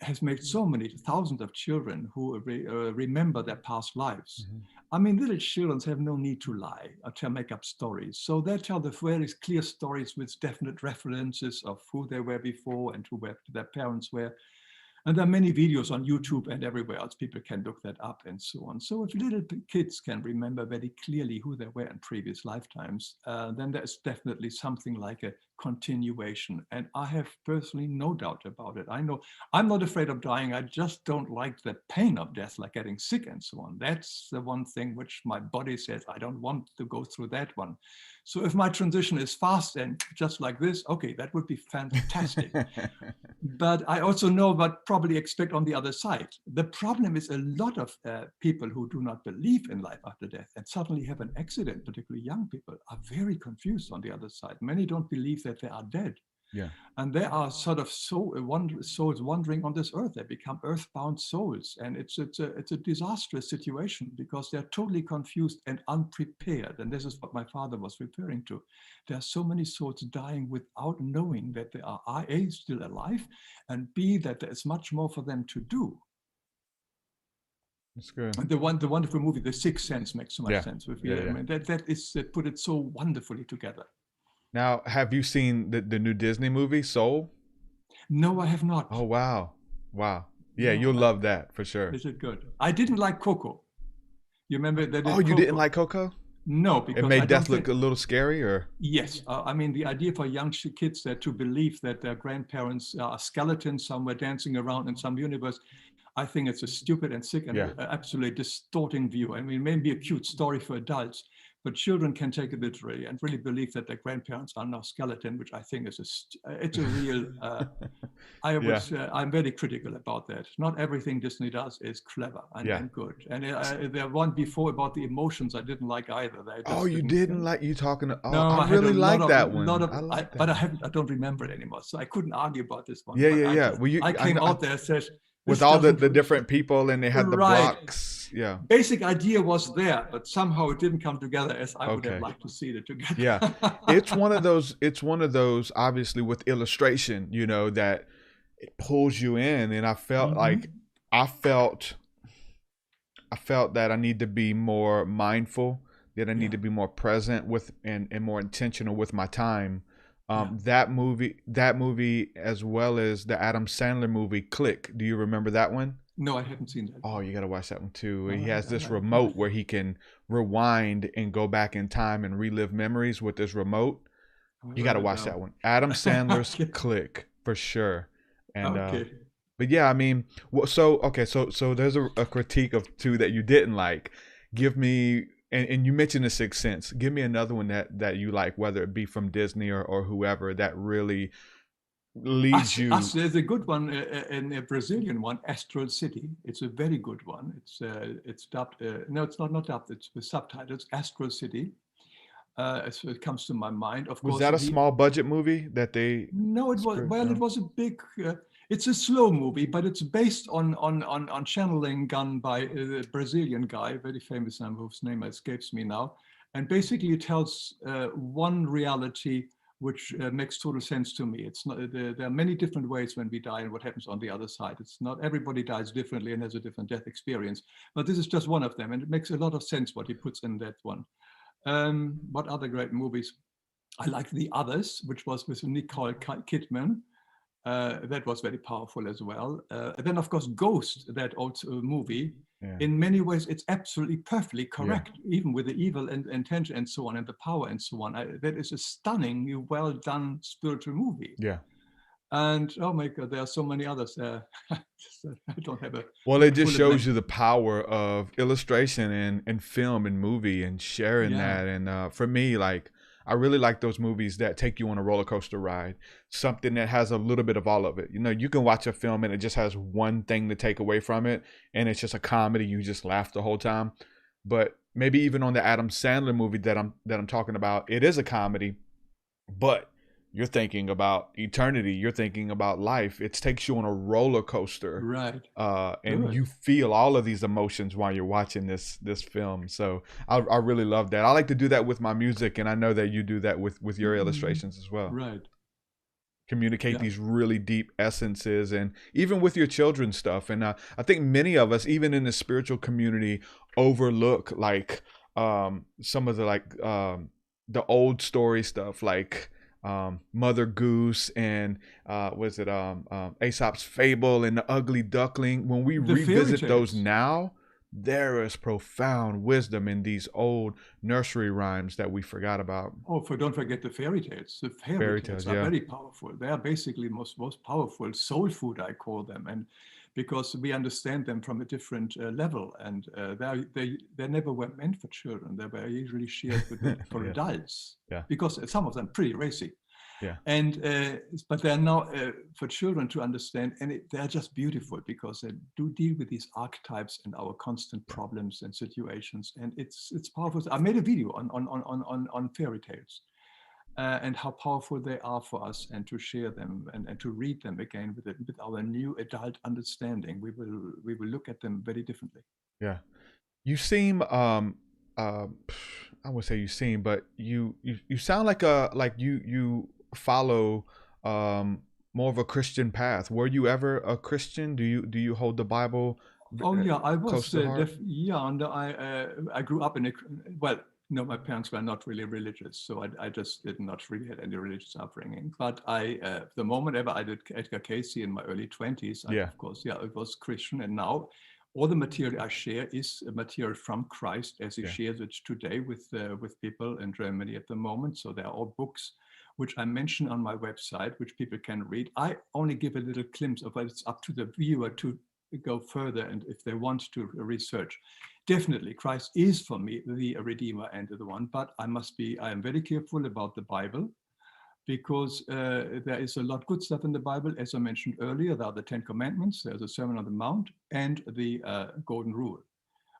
Has made so many thousands of children who remember their past lives. Mm-hmm. I mean, little children have no need to lie or to make up stories. So they tell the very clear stories with definite references of who they were before and who their parents were. And there are many videos on YouTube and everywhere else. People can look that up and so on. So if little kids can remember very clearly who they were in previous lifetimes, then there's definitely something like a continuation. And I have personally no doubt about it. I know I'm not afraid of dying. I just don't like the pain of death, like getting sick and so on. That's the one thing which my body says, I don't want to go through that one. So if my transition is fast and just like this, okay, that would be fantastic. But I also know what probably expect on the other side. The problem is a lot of people who do not believe in life after death and suddenly have an accident, particularly young people, are very confused on the other side. Many don't believe that they are dead. Yeah. And they are sort of souls wandering on this earth. They become earthbound souls. And it's a disastrous situation because they're totally confused and unprepared. And this is what my father was referring to. There are so many souls dying without knowing that they are A, still alive, and B, that there is much more for them to do. That's good. And the wonderful movie, The Sixth Sense, makes so much sense with you. Yeah. I mean, that is put it so wonderfully together. Now, have you seen the new Disney movie, Soul? No, I have not. Oh, wow. Yeah, No, you'll love that for sure. Is it good? I didn't like Coco. You remember that? Oh, you didn't like Coco? No, because it made death look a little scary, or? Yes, I mean the idea for young kids to believe that their grandparents are skeletons somewhere dancing around in some universe. I think it's a stupid and sick and absolutely distorting view. I mean, it may be a cute story for adults, but children can take it literally and really believe that their grandparents are now skeleton, which I think is it's a real. I'm very critical about that. Not everything Disney does is clever and good. And there one before about the emotions I didn't like either. You didn't like you talking? No, I really really like that one. But I don't remember it anymore, so I couldn't argue about this one. Yeah. I came out there and said, with all the different people, and they had the blocks. Yeah. Basic idea was there, but somehow it didn't come together as I would have liked to see it together. Yeah. It's one of those, obviously, with illustration, that it pulls you in. And I felt I felt that I need to be more mindful, that I need to be more present with and more intentional with my time. That movie, as well as the Adam Sandler movie Click. Do you remember that one? No, I haven't seen that. Oh, you got to watch that one too. He has this remote where he can rewind and go back in time and relive memories with this remote. You got to watch that one. Adam Sandler's Click, for sure. And but yeah, I mean, so there's a critique of two that you didn't like. Give me. And you mentioned The Sixth Sense. Give me another one that you like, whether it be from Disney or whoever, that really leads you. There's a good one, a Brazilian one, Astral City. It's a very good one. It's dubbed. No, it's not dubbed. It's with subtitles. Astral City. So it comes to my mind. Of course, was that a small budget movie that they? No, it was. Well, it was a big. It's a slow movie, but it's based on channeling done by a Brazilian guy, very famous man whose name escapes me now. And basically it tells one reality which makes total sense to me. It's not, there are many different ways when we die and what happens on the other side. It's not everybody dies differently and has a different death experience, but this is just one of them. And it makes a lot of sense what he puts in that one. What other great movies? I like The Others, which was with Nicole Kidman. That was very powerful as well. Then, of course, Ghost, that old movie. Yeah. In many ways, it's absolutely perfectly correct, even with the evil and intention and so on, and the power and so on. That is a stunning, well done spiritual movie. Yeah. And oh my God, there are so many others. I don't have a. Well, it just shows you the power of illustration and film and movie and sharing that. And for me, like, I really like those movies that take you on a roller coaster ride, something that has a little bit of all of it. You know, you can watch a film and it just has one thing to take away from it, and it's just a comedy. You just laugh the whole time. But maybe even on the Adam Sandler movie that I'm talking about, it is a comedy, but you're thinking about eternity. You're thinking about life. It takes you on a roller coaster, right? And you feel all of these emotions while you're watching this film. So I really love that. I like to do that with my music, and I know that you do that with your illustrations as well. Right. Communicate these really deep essences, and even with your children's stuff. And I think many of us, even in the spiritual community, overlook like some of the the old story stuff, like Mother Goose and was it Aesop's Fable and the Ugly Duckling. When we revisit those now, there is profound wisdom in these old nursery rhymes that we forgot about. Oh, don't forget the fairy tales. The fairy tales are very powerful. They are basically most powerful soul food, I call them, and because we understand them from a different level, and they never were meant for children. They were usually shared for adults, because some of them pretty racy. Yeah, and but they're now for children to understand, and they're just beautiful because they do deal with these archetypes and our constant problems and situations, and it's powerful. I made a video on fairy tales and how powerful they are for us, and to share them and to read them again with our new adult understanding. We will look at them very differently. Yeah, you seem I would say you seem, but you sound like you follow more of a Christian path. Were you ever a Christian? Do you hold the Bible? Oh yeah, I was. And I grew up in a, well, no, my parents were not really religious, so I just did not really have any religious upbringing. But the moment ever I did Edgar Cayce in my early 20s, of course, it was Christian. And now all the material I share is material from Christ as he shares it today with people in Germany at the moment. So they're all books which I mention on my website, which people can read. I only give a little glimpse of it. It's up to the viewer to go further, and if they want to research. Definitely, Christ is for me the Redeemer and the one, but I am very careful about the Bible, because there is a lot of good stuff in the Bible. As I mentioned earlier, there are the 10 Commandments, there's a Sermon on the Mount, and the Golden Rule.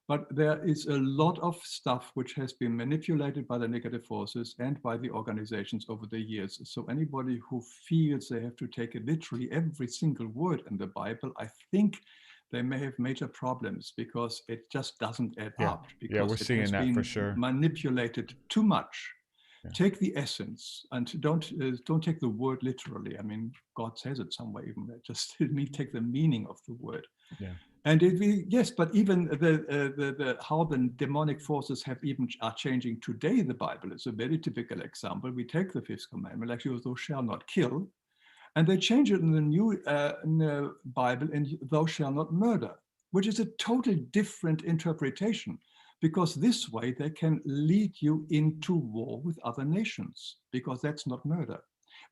But there is a lot of stuff which has been manipulated by the negative forces and by the organizations over the years. So anybody who feels they have to take it literally, every single word in the Bible, I think they may have major problems, because it just doesn't add up. Because we're seeing that for sure. Manipulated too much. Yeah. Take the essence, and don't take the word literally. I mean, God says it somewhere, even just take the meaning of the word. Yeah. And but even the how the demonic forces are changing today. The Bible is a very typical example. We take the 5th commandment, like "Thou shalt not kill," and they change it in the new Bible, and "Thou shalt not murder," which is a totally different interpretation, because this way they can lead you into war with other nations, because that's not murder.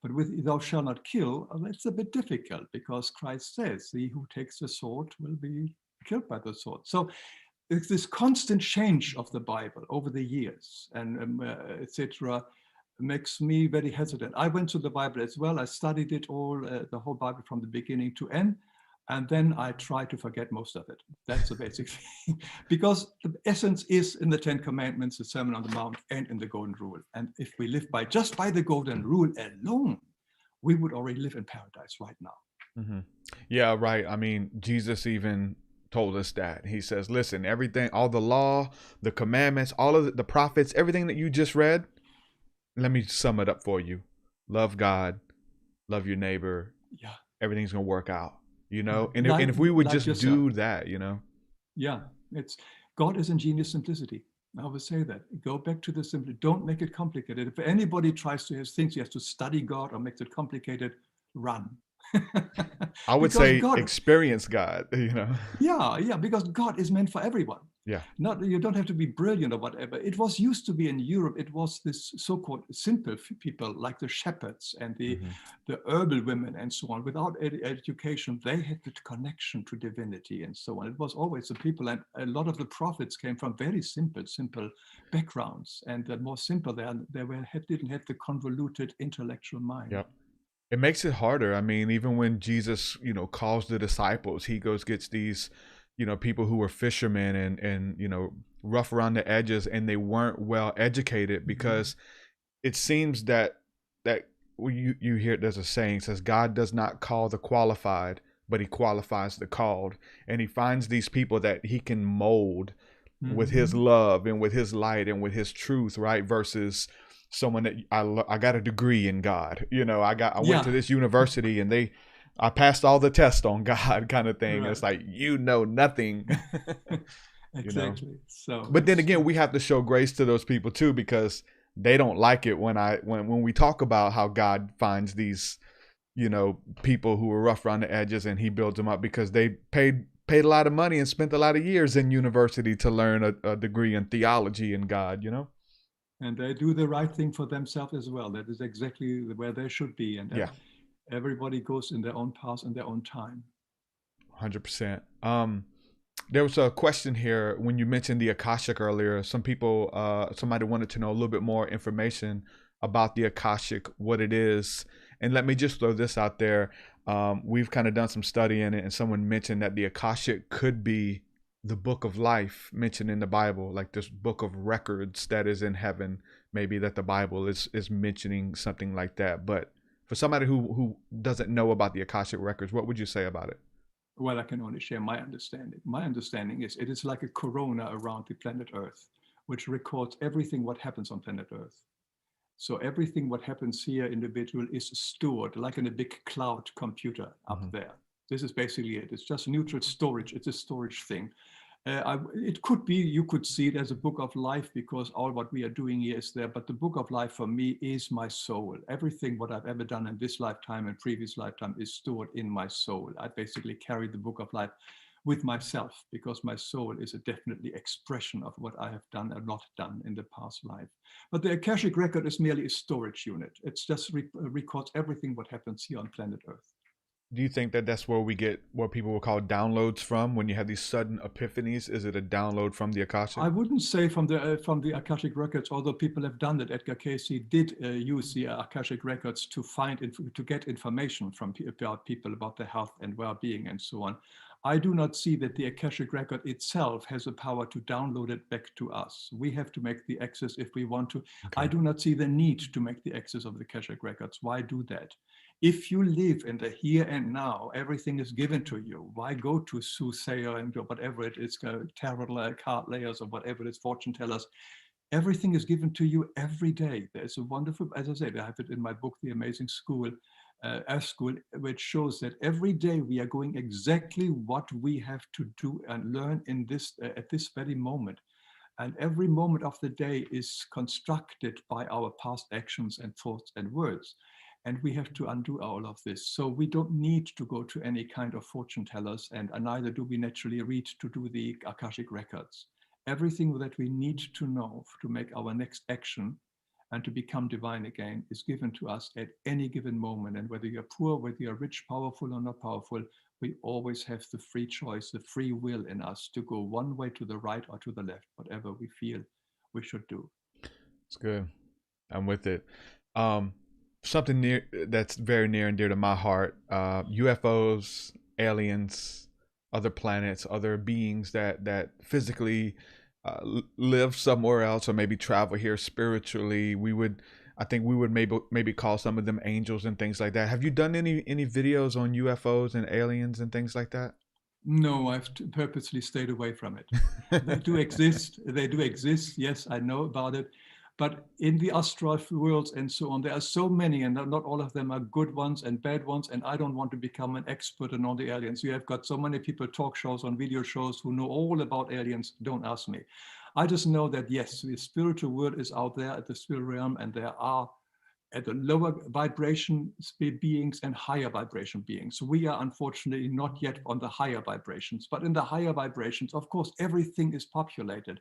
But with "Thou shalt not kill," that's a bit difficult, because Christ says, "He who takes the sword will be killed by the sword." So it's this constant change of the Bible over the years, and etc., makes me very hesitant. I went to the Bible as well. I studied it all, the whole Bible from the beginning to end. And then I try to forget most of it. That's the basic thing. Because the essence is in the 10 Commandments, the Sermon on the Mount, and in the Golden Rule. And if we live just by the Golden Rule alone, we would already live in paradise right now. Mm-hmm. Yeah, right. I mean, Jesus even told us that. He says, listen, everything, all the law, the commandments, all of the prophets, everything that you just read, let me sum it up for you. Love God, love your neighbor. Yeah. Everything's going to work out. You know, and if we would just do that, you know. Yeah, God is ingenious simplicity. I would say that. Go back to the simple. Don't make it complicated. If anybody thinks he has to study God or makes it complicated, run. I would say experience God, you know. Yeah, because God is meant for everyone. Yeah. You don't have to be brilliant or whatever. It was used to be in Europe. It was this so-called simple people like the shepherds and the herbal women and so on. Without education, they had the connection to divinity and so on. It was always the people, and a lot of the prophets came from very simple backgrounds. And the more simple didn't have the convoluted intellectual mind. Yep. It makes it harder. I mean, even when Jesus, calls the disciples, he gets these, people who were fishermen and rough around the edges, and they weren't well educated, because it seems that you hear, there's a saying, says God does not call the qualified, but he qualifies the called. And he finds these people that he can mold with his love and with his light and with his truth, right? Versus someone that I got a degree in God, I went to this university and I passed all the tests on God, kind of thing. Right. It's like, nothing. Exactly. So, but then again, we have to show grace to those people too, because they don't like it when we talk about how God finds these, people who are rough around the edges, and he builds them up, because they paid paid a lot of money and spent a lot of years in university to learn a degree in theology and God, you know? And they do the right thing for themselves as well. That is exactly where they should be. And Yeah. everybody goes in their own path and their own time. 100%. There was a question here when you mentioned the akashic earlier. Somebody wanted to know a little bit more information about the akashic, what it is. And let me just throw this out there. We've kind of done some study in it, and someone mentioned that the akashic could be the book of life mentioned in the Bible, like this book of records that is in heaven. Maybe that the Bible is mentioning something like that. But for somebody who doesn't know about the akashic records, what would you say about it? Well, I can only share my understanding. My understanding is it is like a corona around the planet Earth, which records everything what happens on planet Earth. So everything what happens here individual is stored like in a big cloud computer up there. This is basically it. It's just neutral storage. It's a storage thing. It could be, you could see it as a book of life because all what we are doing here is there. But the book of life for me is my soul. Everything what I've ever done in this lifetime and previous lifetime is stored in my soul. I basically carry the book of life with myself because my soul is a definitely expression of what I have done and not done in the past life. But the Akashic record is merely a storage unit. It's just records everything what happens here on planet Earth. Do you think that that's where we get what people will call downloads from when you have these sudden epiphanies? Is it a download from the Akashic? I wouldn't say from the Akashic records, although people have done that. Edgar Cayce did use the Akashic records to get information from people about their health and well-being and so on. I do not see that the Akashic record itself has the power to download it back to us. We have to make the access if we want to. Okay. I do not see the need to make the access of the Akashic records. Why do that? If you live in the here and now, everything is given to you. Why go to soothsayer and whatever it is, tarot card layers or whatever it is, fortune tellers? Everything is given to you every day. There's a wonderful, as I said, I have it in my book, The Amazing School, School, which shows that every day we are going exactly what we have to do and learn in this at this very moment. And every moment of the day is constructed by our past actions and thoughts and words. And we have to undo all of this. So we don't need to go to any kind of fortune tellers, and neither do we naturally read to do the Akashic records. Everything that we need to know to make our next action and to become divine again is given to us at any given moment. And whether you're poor, whether you're rich, powerful or not powerful, we always have the free choice, the free will in us to go one way to the right or to the left, whatever we feel we should do. It's good. I'm with it. Something that's very near and dear to my heart, UFOs, aliens, other planets, other beings that physically live somewhere else or maybe travel here spiritually. I think we would maybe call some of them angels and things like that. Have you done any videos on UFOs and aliens and things like that? No, I've purposely stayed away from it. They do exist. They do exist. Yes, I know about it. But in the astral worlds and so on, there are so many, and not all of them are good ones and bad ones. And I don't want to become an expert on all the aliens. You have got so many people, talk shows, on video shows, who know all about aliens. Don't ask me. I just know that, yes, the spiritual world is out there at the spirit realm, and there are at the lower vibration beings and higher vibration beings. We are unfortunately not yet on the higher vibrations, but in the higher vibrations, of course, everything is populated.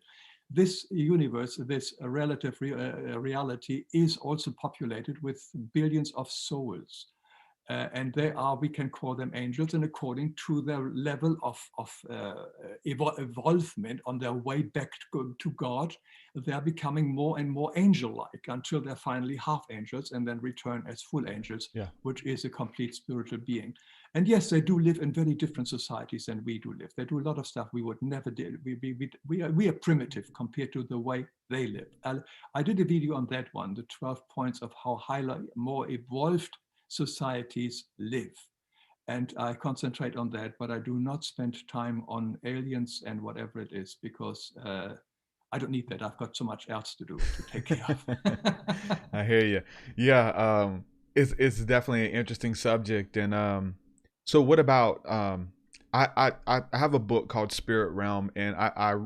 This universe, this relative reality is also populated with billions of souls. And they are, we can call them angels, and according to their level of evolvement on their way back to God, they are becoming more and more angel-like until they're finally half angels and then return as full angels, which is a complete spiritual being. And yes, they do live in very different societies than we do live. They do a lot of stuff we would never do. We are primitive compared to the way they live. I did a video on that one, the 12 points of how highly more evolved societies live. And I concentrate on that, but I do not spend time on aliens and whatever it is, because I don't need that. I've got so much else to do to take care of. I hear you. Yeah, it's definitely an interesting subject. And so what about I have a book called Spirit Realm, and I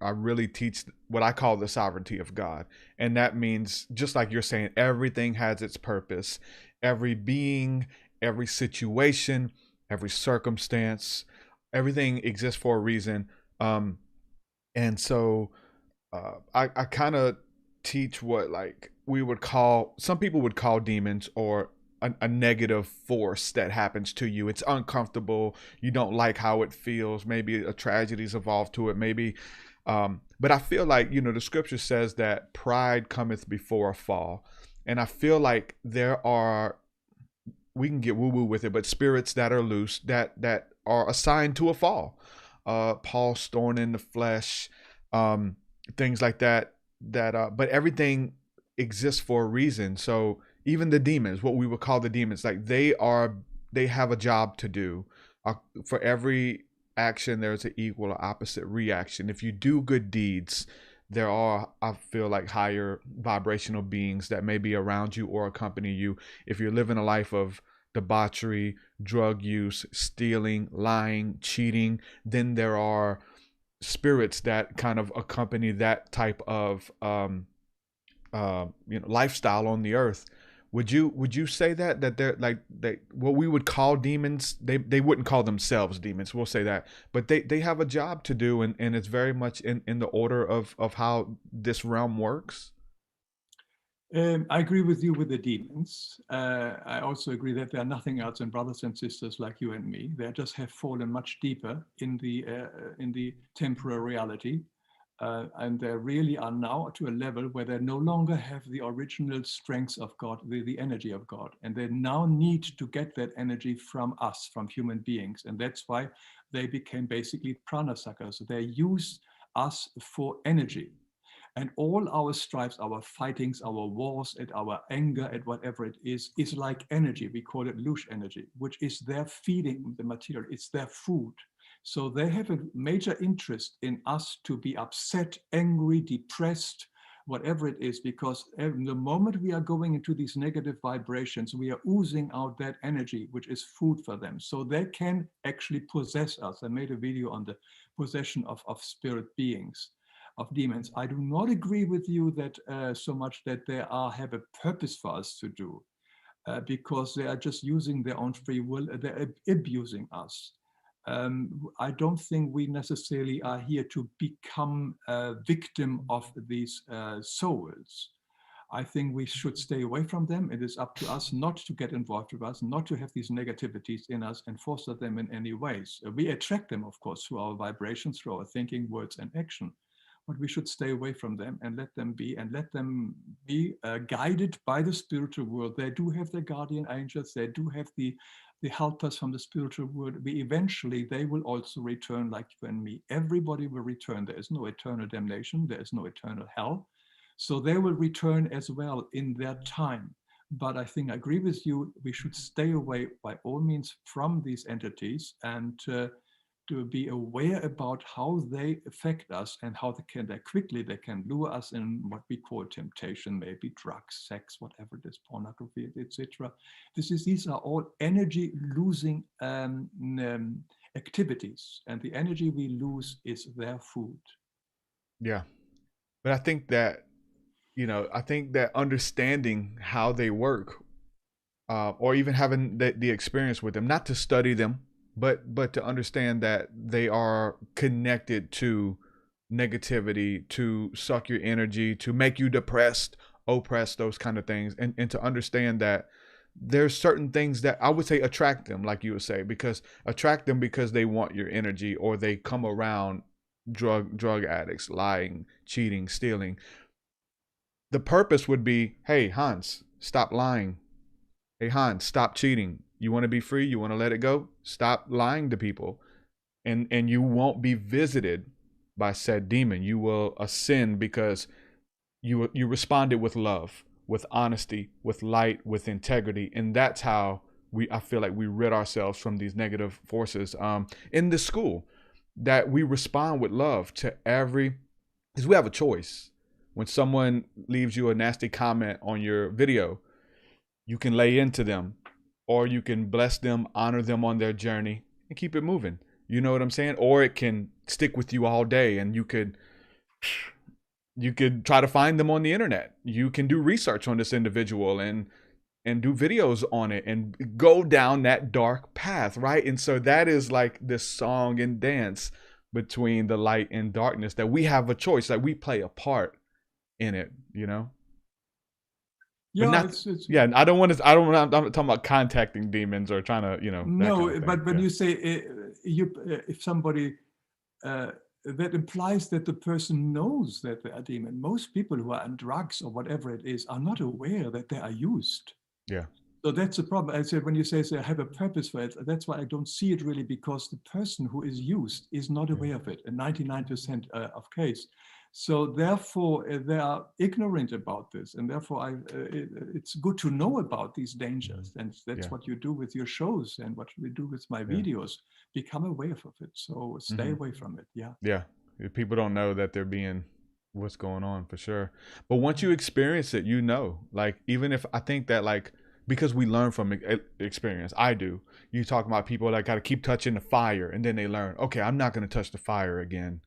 really teach what I call the sovereignty of God. And that means, just like you're saying, everything has its purpose. Every being, every situation, every circumstance, everything exists for a reason. And so I kind of teach what like we would call, some people would call demons, or a negative force that happens to you. It's uncomfortable. You don't like how it feels. Maybe a tragedy's evolved to it. Maybe, but I feel like, you know, the scripture says that pride cometh before a fall. And I feel like there are, we can get woo-woo with it, but spirits that are loose, that are assigned to a fall. Paul's thorn in the flesh, things like that. But everything exists for a reason. So even the demons, what we would call the demons, like they have a job to do. For every action, there's an equal or opposite reaction. If you do good deeds, there are, I feel like, higher vibrational beings that may be around you or accompany you. If you're living a life of debauchery, drug use, stealing, lying, cheating, then there are spirits that kind of accompany that type of lifestyle on the earth. Would you say that they're like, what we would call demons, they wouldn't call themselves demons, we'll say that, but they have a job to do, and it's very much in the order of how this realm works? I agree with you with the demons. I also agree that they are nothing else than brothers and sisters like you and me. They just have fallen much deeper in the temporal reality. And they really are now to a level where they no longer have the original strengths of God, the energy of God. And they now need to get that energy from us, from human beings. And that's why they became basically prana suckers. They use us for energy. And all our strifes, our fightings, our wars, and our anger, and whatever it is like energy. We call it lush energy, which is their feeding the material. It's their food. So they have a major interest in us to be upset, angry, depressed, whatever it is, because the moment we are going into these negative vibrations, we are oozing out that energy, which is food for them. So they can actually possess us. I made a video on the possession of spirit beings, of demons. I do not agree with you that so much that they have a purpose for us to do, because they are just using their own free will. They're abusing us. I don't think we necessarily are here to become a victim of these souls. I think we should stay away from them. It is up to us not to get involved with us, not to have these negativities in us and foster them in any ways. We attract them, of course, through our vibrations, through our thinking, words, and action. But we should stay away from them and let them be guided by the spiritual world. They do have their guardian angels. They do have the helpers from the spiritual world. Eventually, they will also return like you and me. Everybody will return. There is no eternal damnation. There is no eternal hell. So they will return as well in their time. But I think I agree with you. We should stay away by all means from these entities, and to be aware about how they affect us and how they can lure us in what we call temptation, maybe drugs, sex, whatever it is, pornography, etc. These are all energy losing activities, and the energy we lose is their food. Yeah. But I think that, understanding how they work, or even having the experience with them, not to study them, but to understand that they are connected to negativity, to suck your energy, to make you depressed, oppressed, those kind of things, and to understand that there's certain things that I would say attract them, like you would say, because they want your energy, or they come around drug addicts, lying, cheating, stealing. The purpose would be, hey, Hans, stop lying. Hey, Hans, stop cheating. You want to be free? You want to let it go? Stop lying to people. And you won't be visited by said demon. You will ascend because you responded with love, with honesty, with light, with integrity. And that's how I feel like we rid ourselves from these negative forces. In the school, that we respond with love to because we have a choice. When someone leaves you a nasty comment on your video, you can lay into them, or you can bless them, honor them on their journey, and keep it moving. You know what I'm saying? Or it can stick with you all day, and you could try to find them on the internet. You can do research on this individual and and do videos on it and go down that dark path, right? And so that is like this song and dance between the light and darkness, that we have a choice, that we play a part in it, you know? But Yeah, not, it's yeah, I don't want to, I'm not talking about contacting demons or trying to, you know, that no, kind of thing. but when Yeah. you say if somebody that implies that the person knows that they are demon. Most people who are on drugs or whatever it is are not aware that they are used. Yeah. So that's the problem. I said, when you say I have a purpose for it, that's why I don't see it really, because the person who is used is not aware of it in 99% of case. So therefore, they are ignorant about this, and therefore, it's good to know about these dangers, and that's what you do with your shows and what we do with my videos. Become aware of it. So stay away from it. Yeah. Yeah. People don't know that they're being what's going on, for sure. But once you experience it, you know. Like, even if I think that, like, because we learn from experience, I do. You talk about people that got to keep touching the fire, and then they learn, okay, I'm not going to touch the fire again.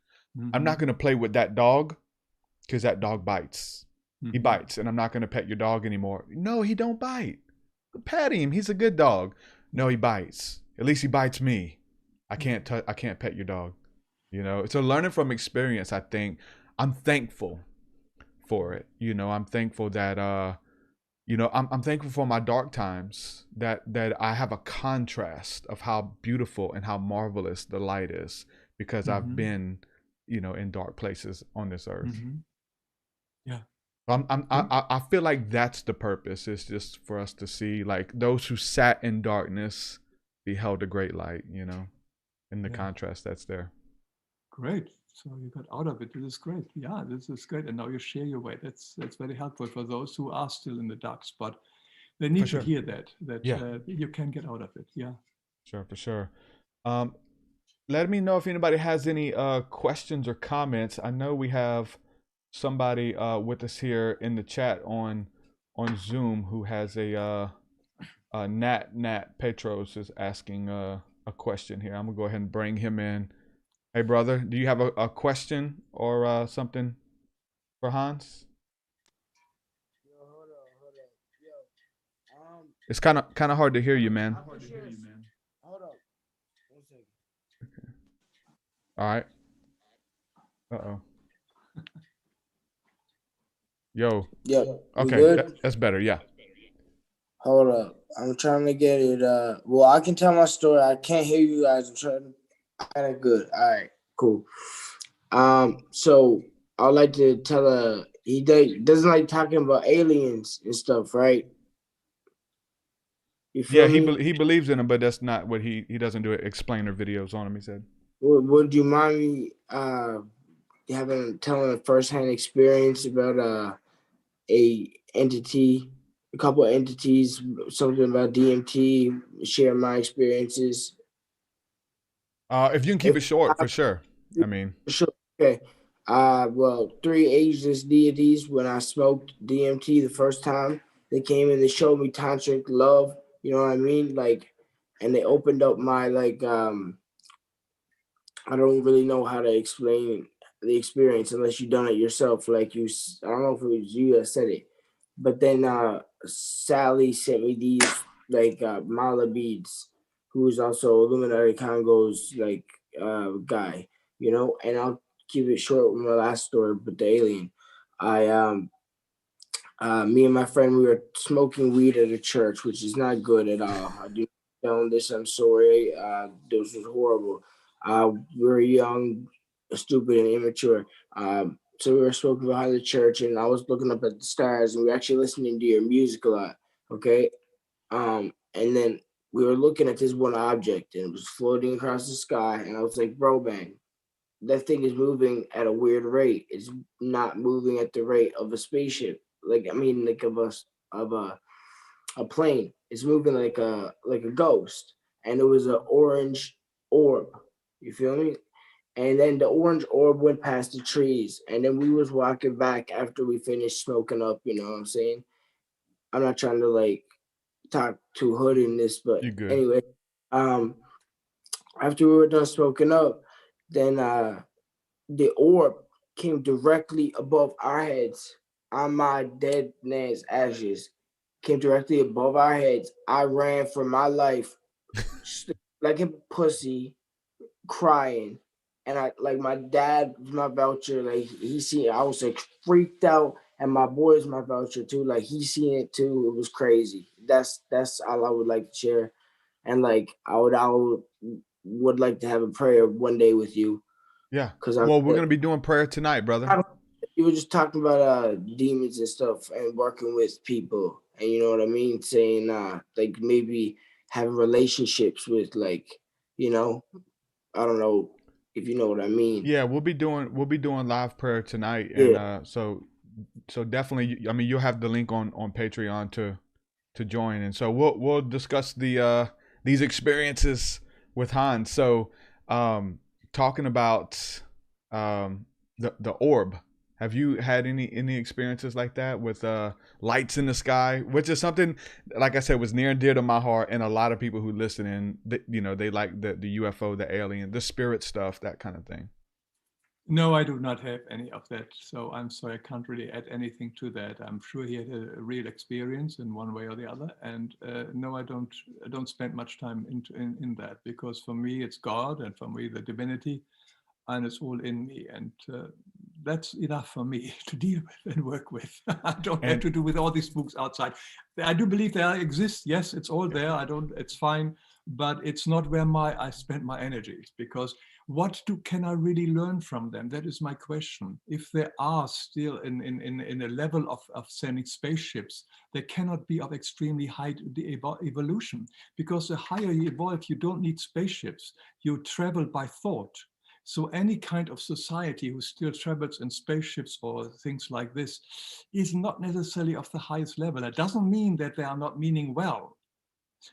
I'm not going to play with that dog because that dog bites. He bites, and I'm not going to pet your dog anymore. No, he don't bite. Pet him. He's a good dog. No, he bites. At least he bites me. I can't pet your dog. You know, so learning from experience, I think I'm thankful for it. You know, I'm thankful that, you know, I'm thankful for my dark times, that I have a contrast of how beautiful and how marvelous the light is, because I've been, you know, in dark places on this earth. Yeah. I feel like that's the purpose. It's just for us to see, like, those who sat in darkness beheld a great light, you know, and the contrast that's there. Great. So you got out of it. This is great. Yeah, this is great. And now you share your way. That's very helpful for those who are still in the dark spot. They need to hear that you can get out of it. Yeah. Sure, for sure. Let me know if anybody has any questions or comments. I know we have somebody with us here in the chat on Zoom who has a Nat Petros is asking a question here. I'm gonna go ahead and bring him in. Hey brother, do you have a question or something for Hans? Yo, hold up. Yo, it's kind of hard to hear you, man. Hold up. 1 second. Okay. All right. Uh-oh. Yo. Yo. Okay, that's better. Yeah. Hold up. I'm trying to get it. Well, I can tell my story. I can't hear you guys. I'm trying. Kind of good. All right. Cool. So I'd like to tell he doesn't like talking about aliens and stuff, right? You feel me? He believes in them, but that's not what he doesn't do explainer videos on them. He said. Would you mind me telling a firsthand experience about a couple of entities, something about DMT, share my experiences? If you can keep it short, for sure. I mean, sure. Okay. Well, 3 ageless deities. When I smoked DMT the first time, they came and they showed me tantric love. You know what I mean? Like, and they opened up my I don't really know how to explain the experience unless you've done it yourself. Like I don't know if it was you that said it, but then Sally sent me these mala beads, who is also Illuminati Congo's guy, you know. And I'll keep it short with my last story, but the alien. Me and my friend, we were smoking weed at a church, which is not good at all. I do own this. I'm sorry. This was horrible. We were young, stupid, and immature. So we were smoking behind the church, and I was looking up at the stars, and we were actually listening to your music a lot. Okay. And then we were looking at this one object, and it was floating across the sky. And I was like, bro, man, that thing is moving at a weird rate. It's not moving at the rate of a spaceship. Of a plane. It's moving like a ghost. And it was an orange orb. You feel me? And then the orange orb went past the trees. And then we was walking back after we finished smoking up, you know what I'm saying? I'm not trying to talk too hood in this, but anyway, after we were done smoking up, then the orb came directly above our heads on my dead man's ashes. came directly above our heads. I ran for my life, like a pussy, crying. And I like my dad was my voucher. Like he seen, I was like freaked out, and my boy is my voucher too. Like he seen it too. It was crazy. That's all I would like to share. And like I would like to have a prayer one day with you. Yeah. Because Well, we're gonna be doing prayer tonight, brother. you were just talking about demons and stuff and working with people, and you know what I mean, saying like maybe having relationships with, like, you know, I don't know if you know what I mean. Yeah, we'll be doing live prayer tonight, and Yeah. so definitely. I mean, you'll have the link on Patreon to join, and so we'll discuss these experiences with Hans. So, talking about the orb. Have you had any experiences like that with lights in the sky, which is something, like I said, was near and dear to my heart, and a lot of people who listen in, they like the UFO, the alien, the spirit stuff, that kind of thing. No, I do not have any of that. So I'm sorry, I can't really add anything to that. I'm sure he had a real experience in one way or the other. And no, I don't spend much time in that, because for me, it's God, and for me, the divinity, and it's all in me. And that's enough for me to deal with and work with. I don't have to do with all these books outside. I do believe they exist. Yes, it's all there. It's fine, but it's not where I spend my energies, because what can I really learn from them? That is my question. If they are still in a level of sending spaceships, they cannot be of extremely high evolution, because the higher you evolve, you don't need spaceships. You travel by thought. So any kind of society who still travels in spaceships or things like this is not necessarily of the highest level. That doesn't mean that they are not meaning well,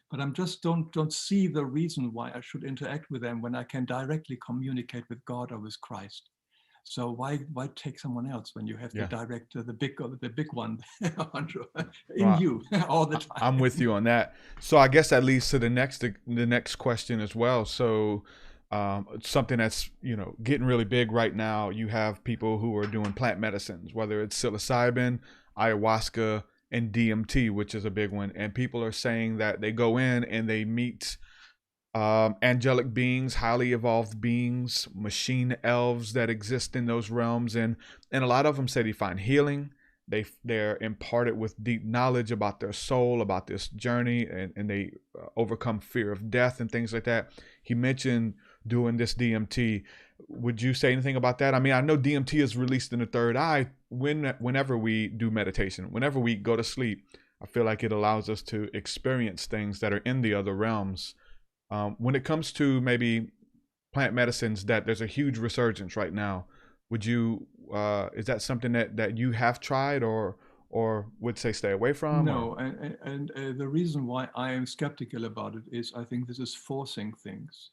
but I'm just don't see the reason why I should interact with them when I can directly communicate with God or with Christ. So why take someone else when you have the direct, the big one in you all the time? I'm with you on that. So I guess that leads to the next question as well. So something that's getting really big right now. You have people who are doing plant medicines, whether it's psilocybin, ayahuasca, and DMT, which is a big one. And people are saying that they go in and they meet angelic beings, highly evolved beings, machine elves that exist in those realms, and a lot of them say they find healing. They're imparted with deep knowledge about their soul, about this journey, and they overcome fear of death and things like that. He mentioned doing this DMT. Would you say anything about that? I mean, I know DMT is released in the third eye whenever we do meditation, whenever we go to sleep. I feel like it allows us to experience things that are in the other realms. When it comes to maybe plant medicines, that there's a huge resurgence right now. Would you, is that something that you have tried or would say stay away from? No, and the reason why I am skeptical about it is I think this is forcing things.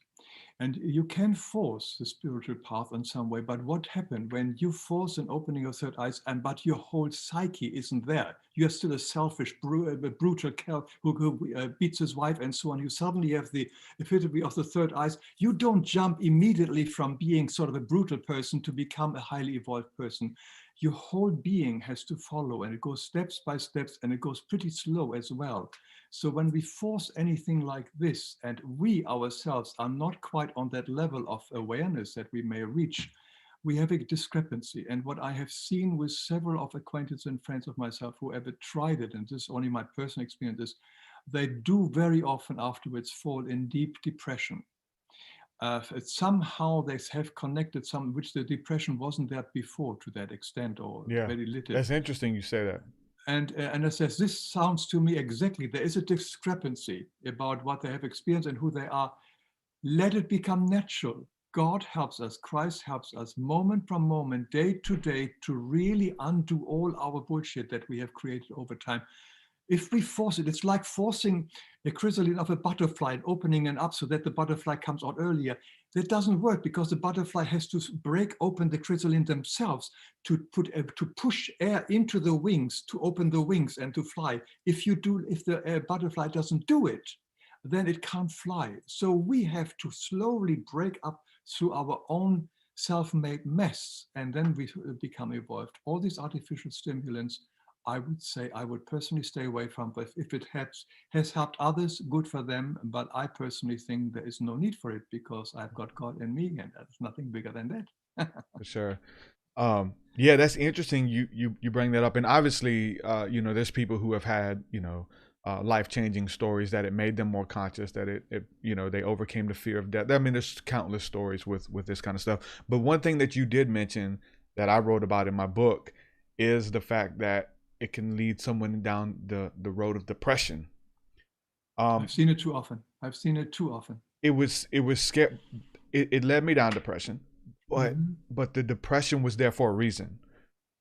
And you can force the spiritual path in some way, but what happened when you force an opening of third eyes, but your whole psyche isn't there? You're still a selfish, brutal cow who beats his wife and so on. You suddenly have the epitome of the third eyes. You don't jump immediately from being sort of a brutal person to become a highly evolved person. Your whole being has to follow, and it goes steps by steps, and it goes pretty slow as well. So when we force anything like this, and we ourselves are not quite on that level of awareness that we may reach, we have a discrepancy. And what I have seen with several of acquaintances and friends of myself who ever tried it, and this is only my personal experience, is they do very often afterwards fall in deep depression. Somehow they have connected some, which the depression wasn't there before to that extent, or very little. That's interesting you say that. And I says, this sounds to me exactly, there is a discrepancy about what they have experienced and who they are. Let it become natural. God helps us, Christ helps us moment from moment, day to day, to really undo all our bullshit that we have created over time. If we force it, it's like forcing a chrysalis of a butterfly and opening it up so that the butterfly comes out earlier. That doesn't work, because the butterfly has to break open the chrysalis themselves to push air into the wings, to open the wings and to fly. If the butterfly doesn't do it, then it can't fly. So we have to slowly break up through our own self-made mess, and then we become evolved. All these artificial stimulants I would say I would personally stay away from it. If it has helped others, good for them. But I personally think there is no need for it because I've got God in me, and that's nothing bigger than that. For sure. Yeah, that's interesting. You bring that up, and obviously, there's people who have had, life-changing stories that it made them more conscious, that it they overcame the fear of death. I mean, there's countless stories with this kind of stuff. But one thing that you did mention that I wrote about in my book is the fact that it can lead someone down the road of depression. I've seen it too often. It was scared. It led me down depression, but the depression was there for a reason.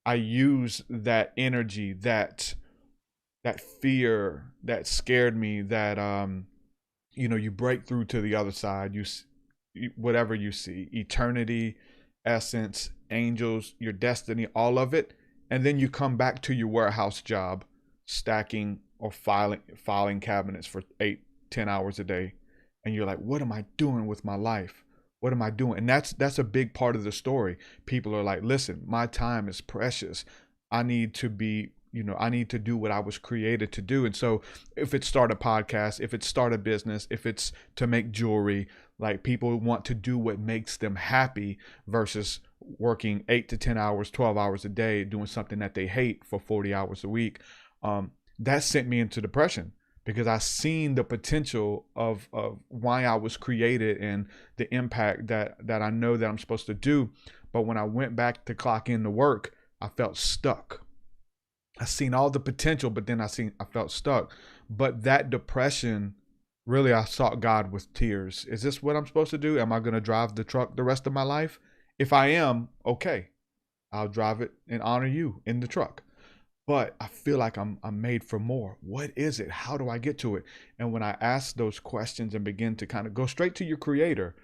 I use that energy, that fear that scared me, that you break through to the other side. Whatever you see, eternity, essence, angels, your destiny, all of it, and then you come back to your warehouse job, stacking or filing cabinets for 8-10 hours a day, and you're like, what am I doing with my life? What am I doing? And that's a big part of the story. People are like, listen, my time is precious. I need to be, I need to do what I was created to do. And so if it's start a podcast, if it's start a business, if it's to make jewelry, like, people want to do what makes them happy versus working 8 to 10 hours, 12 hours a day, doing something that they hate for 40 hours a week. That sent me into depression, because I seen the potential of why I was created and the impact that I know that I'm supposed to do. But when I went back to clock in to work, I felt stuck. I seen all the potential, but then I felt stuck. But that depression, really, I sought God with tears. Is this what I'm supposed to do? Am I going to drive the truck the rest of my life? If I am, okay, I'll drive it and honor you in the truck. But I feel like I'm made for more. What is it? How do I get to it? And when I asked those questions and begin to kind of go straight to your creator,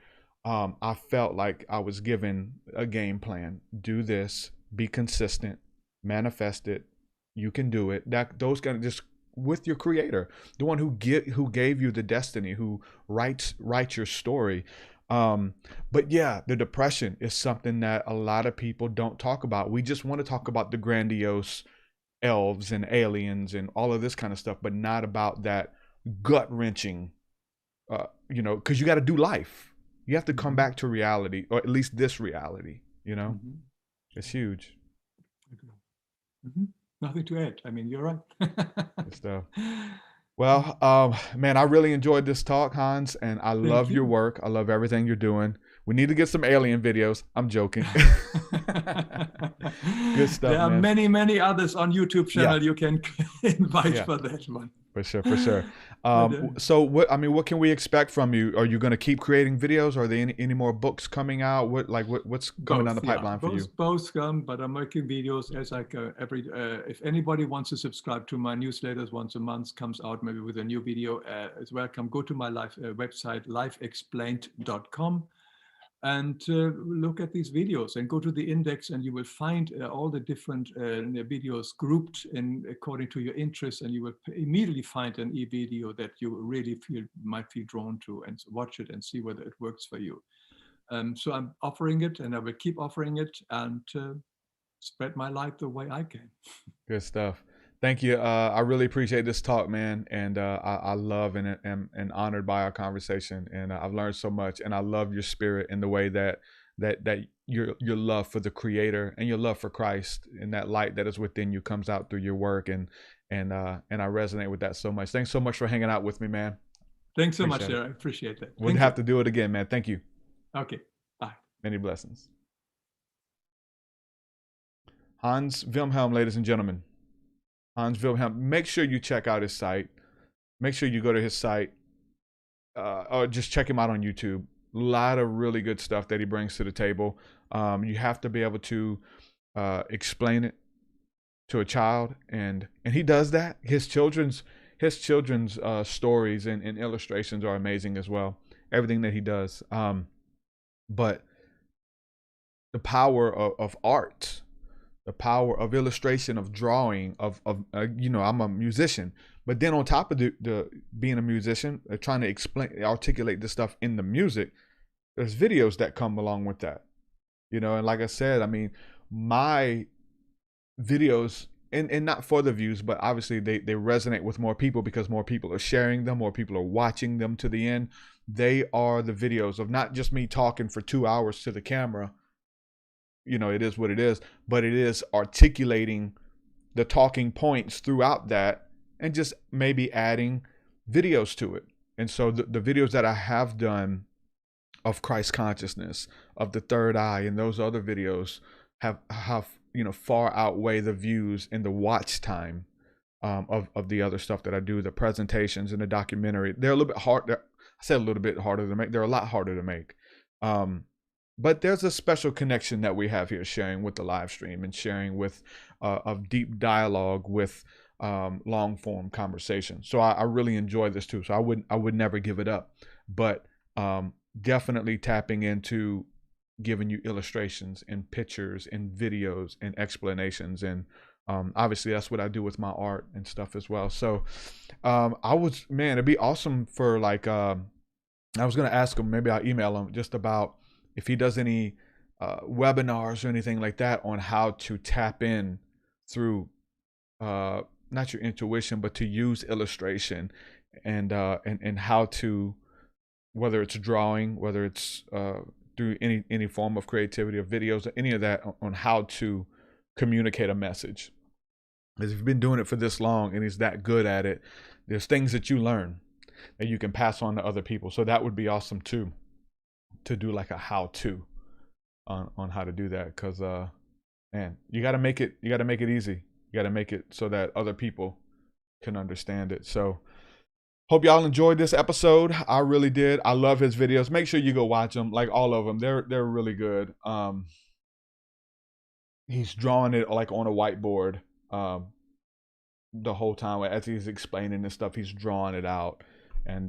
I felt like I was given a game plan. Do this, be consistent, manifest it. You can do it. Those kind of, just with your creator, the one who gave you the destiny, who writes your story. But yeah, the depression is something that a lot of people don't talk about. We just want to talk about the grandiose elves and aliens and all of this kind of stuff, but not about that gut-wrenching, because you got to do life. You have to come back to reality, or at least this reality, It's huge. Nothing to add. I mean, you're right. Good stuff. Well, man, I really enjoyed this talk, Hans, and I love your work. I love everything you're doing. We need to get some alien videos. I'm joking. Good stuff. There are man. many others on YouTube channel you can invite for that one. For sure. So what can we expect from you? Are you going to keep creating videos? Are there any more books coming out? What's coming down the pipeline for you? Both come, but I'm making videos as I go if anybody wants to subscribe to my newsletters once a month, comes out maybe with a new video, is welcome. Go to my website, lifeexplained.com. and look at these videos and go to the index, and you will find all the different videos grouped in according to your interests, and you will immediately find an e-video that you really might feel drawn to, and watch it and see whether it works for you. So I'm offering it, and I will keep offering it, and spread my light the way I can. Good stuff. Thank you. I really appreciate this talk, man. And I love and am honored by our conversation. And I've learned so much. And I love your spirit and the way that your love for the Creator and your love for Christ and that light that is within you comes out through your work. And I resonate with that so much. Thanks so much for hanging out with me, man. Thanks so much, sir. I appreciate that. We'll have to do it again, man. Thank you. Okay. Bye. Many blessings. Hans Wilhelm, ladies and gentlemen. Hans Wilhelm. Make sure you check out his site. Make sure you go to his site, or just check him out on YouTube. A lot of really good stuff that he brings to the table. You have to be able to explain it to a child, and he does that. His children's stories and illustrations are amazing as well. Everything that he does. But the power of art, the power of illustration, of drawing, of I'm a musician, but then on top of the being a musician, trying to articulate this stuff in the music, there's videos that come along with that, and like I said, I mean, my videos and not for the views, but obviously they resonate with more people because more people are sharing them, more people are watching them to the end. They are the videos of not just me talking for 2 hours to the camera. You know, it is what it is, but it is articulating the talking points throughout that and just maybe adding videos to it. And so the videos that I have done of Christ consciousness, of the third eye, and those other videos have you know, far outweigh the views and the watch time of the other stuff that I do, the presentations and the documentary. They're a little bit hard. I say a little bit harder to make. They're a lot harder to make. But there's a special connection that we have here, sharing with the live stream and sharing with of deep dialogue with long form conversation. So I really enjoy this too. So I would never give it up, but definitely tapping into giving you illustrations and pictures and videos and explanations. And obviously that's what I do with my art and stuff as well. So it'd be awesome for like, I was going to ask him, maybe I'll email him just about if he does any webinars or anything like that on how to tap in through not your intuition, but to use illustration and how to, whether it's drawing, whether it's through any form of creativity or videos or any of that, on how to communicate a message. Because if you've been doing it for this long and he's that good at it, there's things that you learn that you can pass on to other people. So that would be awesome too, to do like a how-to on how to do that. Because man, you got to make it easy. You got to make it so that other people can understand it. So hope y'all enjoyed this episode. I really did. I love his videos. Make sure you go watch them, like all of them. They're really good. He's drawing it like on a whiteboard the whole time as he's explaining this stuff. He's drawing it out, and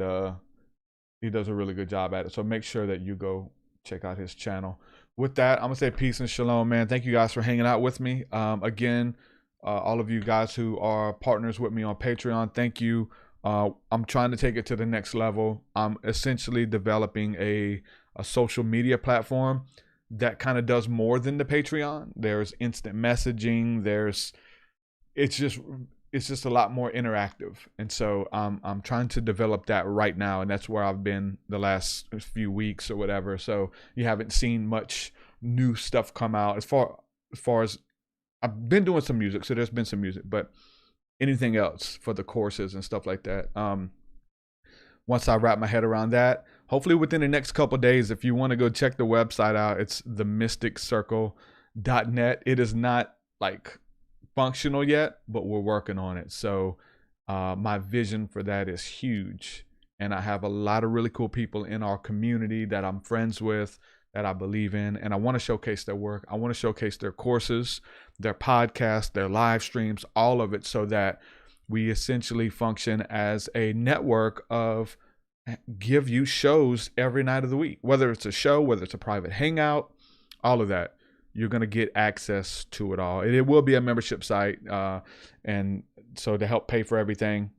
he does a really good job at it. So make sure that you go check out his channel. With that, I'm gonna say peace and shalom, man. Thank you guys for hanging out with me. Again, all of you guys who are partners with me on Patreon, thank you. I'm trying to take it to the next level. I'm essentially developing a social media platform that kind of does more than the Patreon. There's instant messaging. It's just a lot more interactive. And so I'm trying to develop that right now. And that's where I've been the last few weeks or whatever. So you haven't seen much new stuff come out as far as I've been doing some music. So there's been some music, but anything else for the courses and stuff like that. Once I wrap my head around that, hopefully within the next couple of days, if you want to go check the website out, it's themysticcircle.net. It is not like functional yet, but we're working on it. So my vision for that is huge. And I have a lot of really cool people in our community that I'm friends with, that I believe in, and I want to showcase their work. I want to showcase their courses, their podcasts, their live streams, all of it, so that we essentially function as a network of give you shows every night of the week, whether it's a show, whether it's a private hangout, all of that. You're going to get access to it all. It will be a membership site, and so to help pay for everything,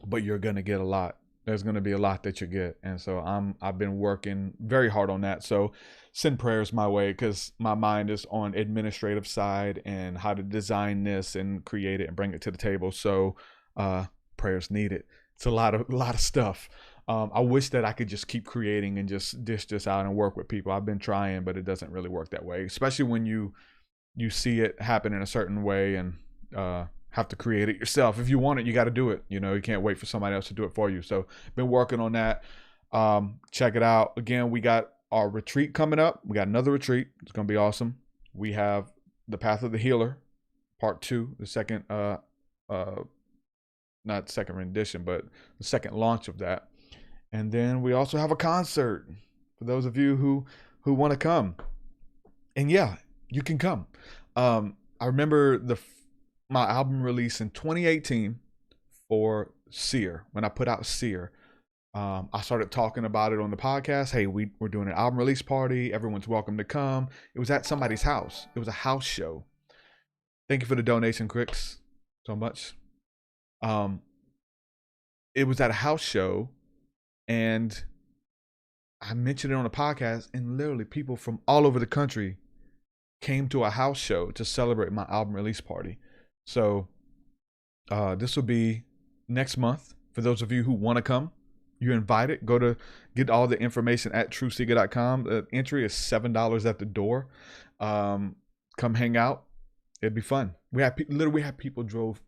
but you're going to get a lot. There's going to be a lot that you get. And so I've been working very hard on that. So send prayers my way, because my mind is on administrative side and how to design this and create it and bring it to the table. So prayers needed. It's a lot of stuff. I wish that I could just keep creating and just dish this out and work with people. I've been trying, but it doesn't really work that way, especially when you see it happen in a certain way and have to create it yourself. If you want it, you got to do it. You know, you can't wait for somebody else to do it for you. So been working on that. Check it out. Again, we got our retreat coming up. We got another retreat. It's going to be awesome. We have the Path of the Healer, part 2, the second, not second rendition, but the second launch of that. And then we also have a concert for those of you who want to come. And yeah, you can come. I remember my album release in 2018 for Seer. When I put out Seer, I started talking about it on the podcast. Hey, we're doing an album release party. Everyone's welcome to come. It was at somebody's house. It was a house show. Thank you for the donation, Cricks, so much. It was at a house show, and I mentioned it on the podcast, and literally people from all over the country came to a house show to celebrate my album release party. So this will be next month. For those of you who want to come, you're invited. Go to get all the information at TruthSeekah.com. The entry is $7 at the door. Come hang out. It'd be fun. We have people drove.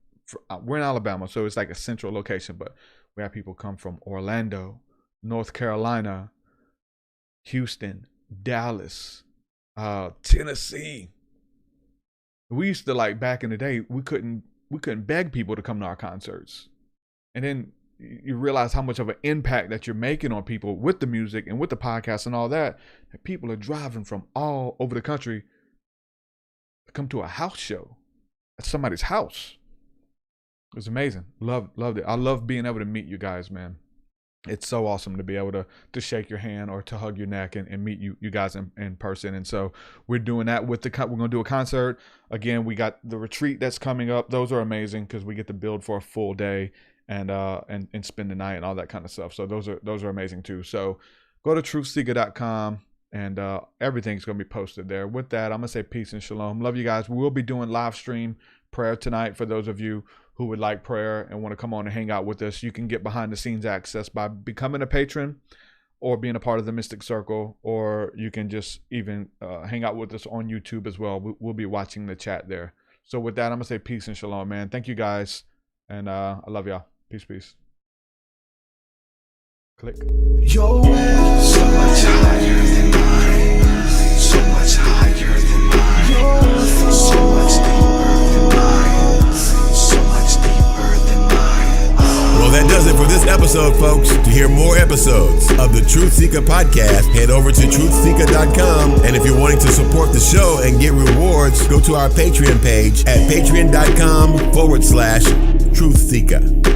We're in Alabama, so it's like a central location, but we have people come from Orlando, North Carolina, Houston, Dallas, Tennessee. We used to, like, back in the day, we couldn't beg people to come to our concerts. And then you realize how much of an impact that you're making on people with the music and with the podcast and all that. And people are driving from all over the country to come to a house show at somebody's house. It was amazing. Loved it. I love being able to meet you guys, man. It's so awesome to be able to shake your hand or to hug your neck and meet you guys in person. And so we're doing that we're going to do a concert. Again, we got the retreat that's coming up. Those are amazing because we get to build for a full day and spend the night and all that kind of stuff. So those are amazing too. So go to TruthSeekah.com and everything's going to be posted there. With that, I'm going to say peace and shalom. Love you guys. We will be doing live stream prayer tonight for those of you who would like prayer and want to come on and hang out with us. You can get behind the scenes access by becoming a patron or being a part of the Mystic Circle, or you can just even hang out with us on YouTube as well. We'll be watching the chat there. So with that, I'm going to say peace and shalom, man. Thank you guys. And I love y'all. Peace. Click. Your way so much higher than mine. So much higher than mine. So much deeper than mine. So much deeper than mine. Well, that does it for this episode, folks. To hear more episodes of the TruthSeekah podcast, head over to TruthSeekah.com. And if you're wanting to support the show and get rewards, go to our Patreon page at patreon.com/TruthSeekah.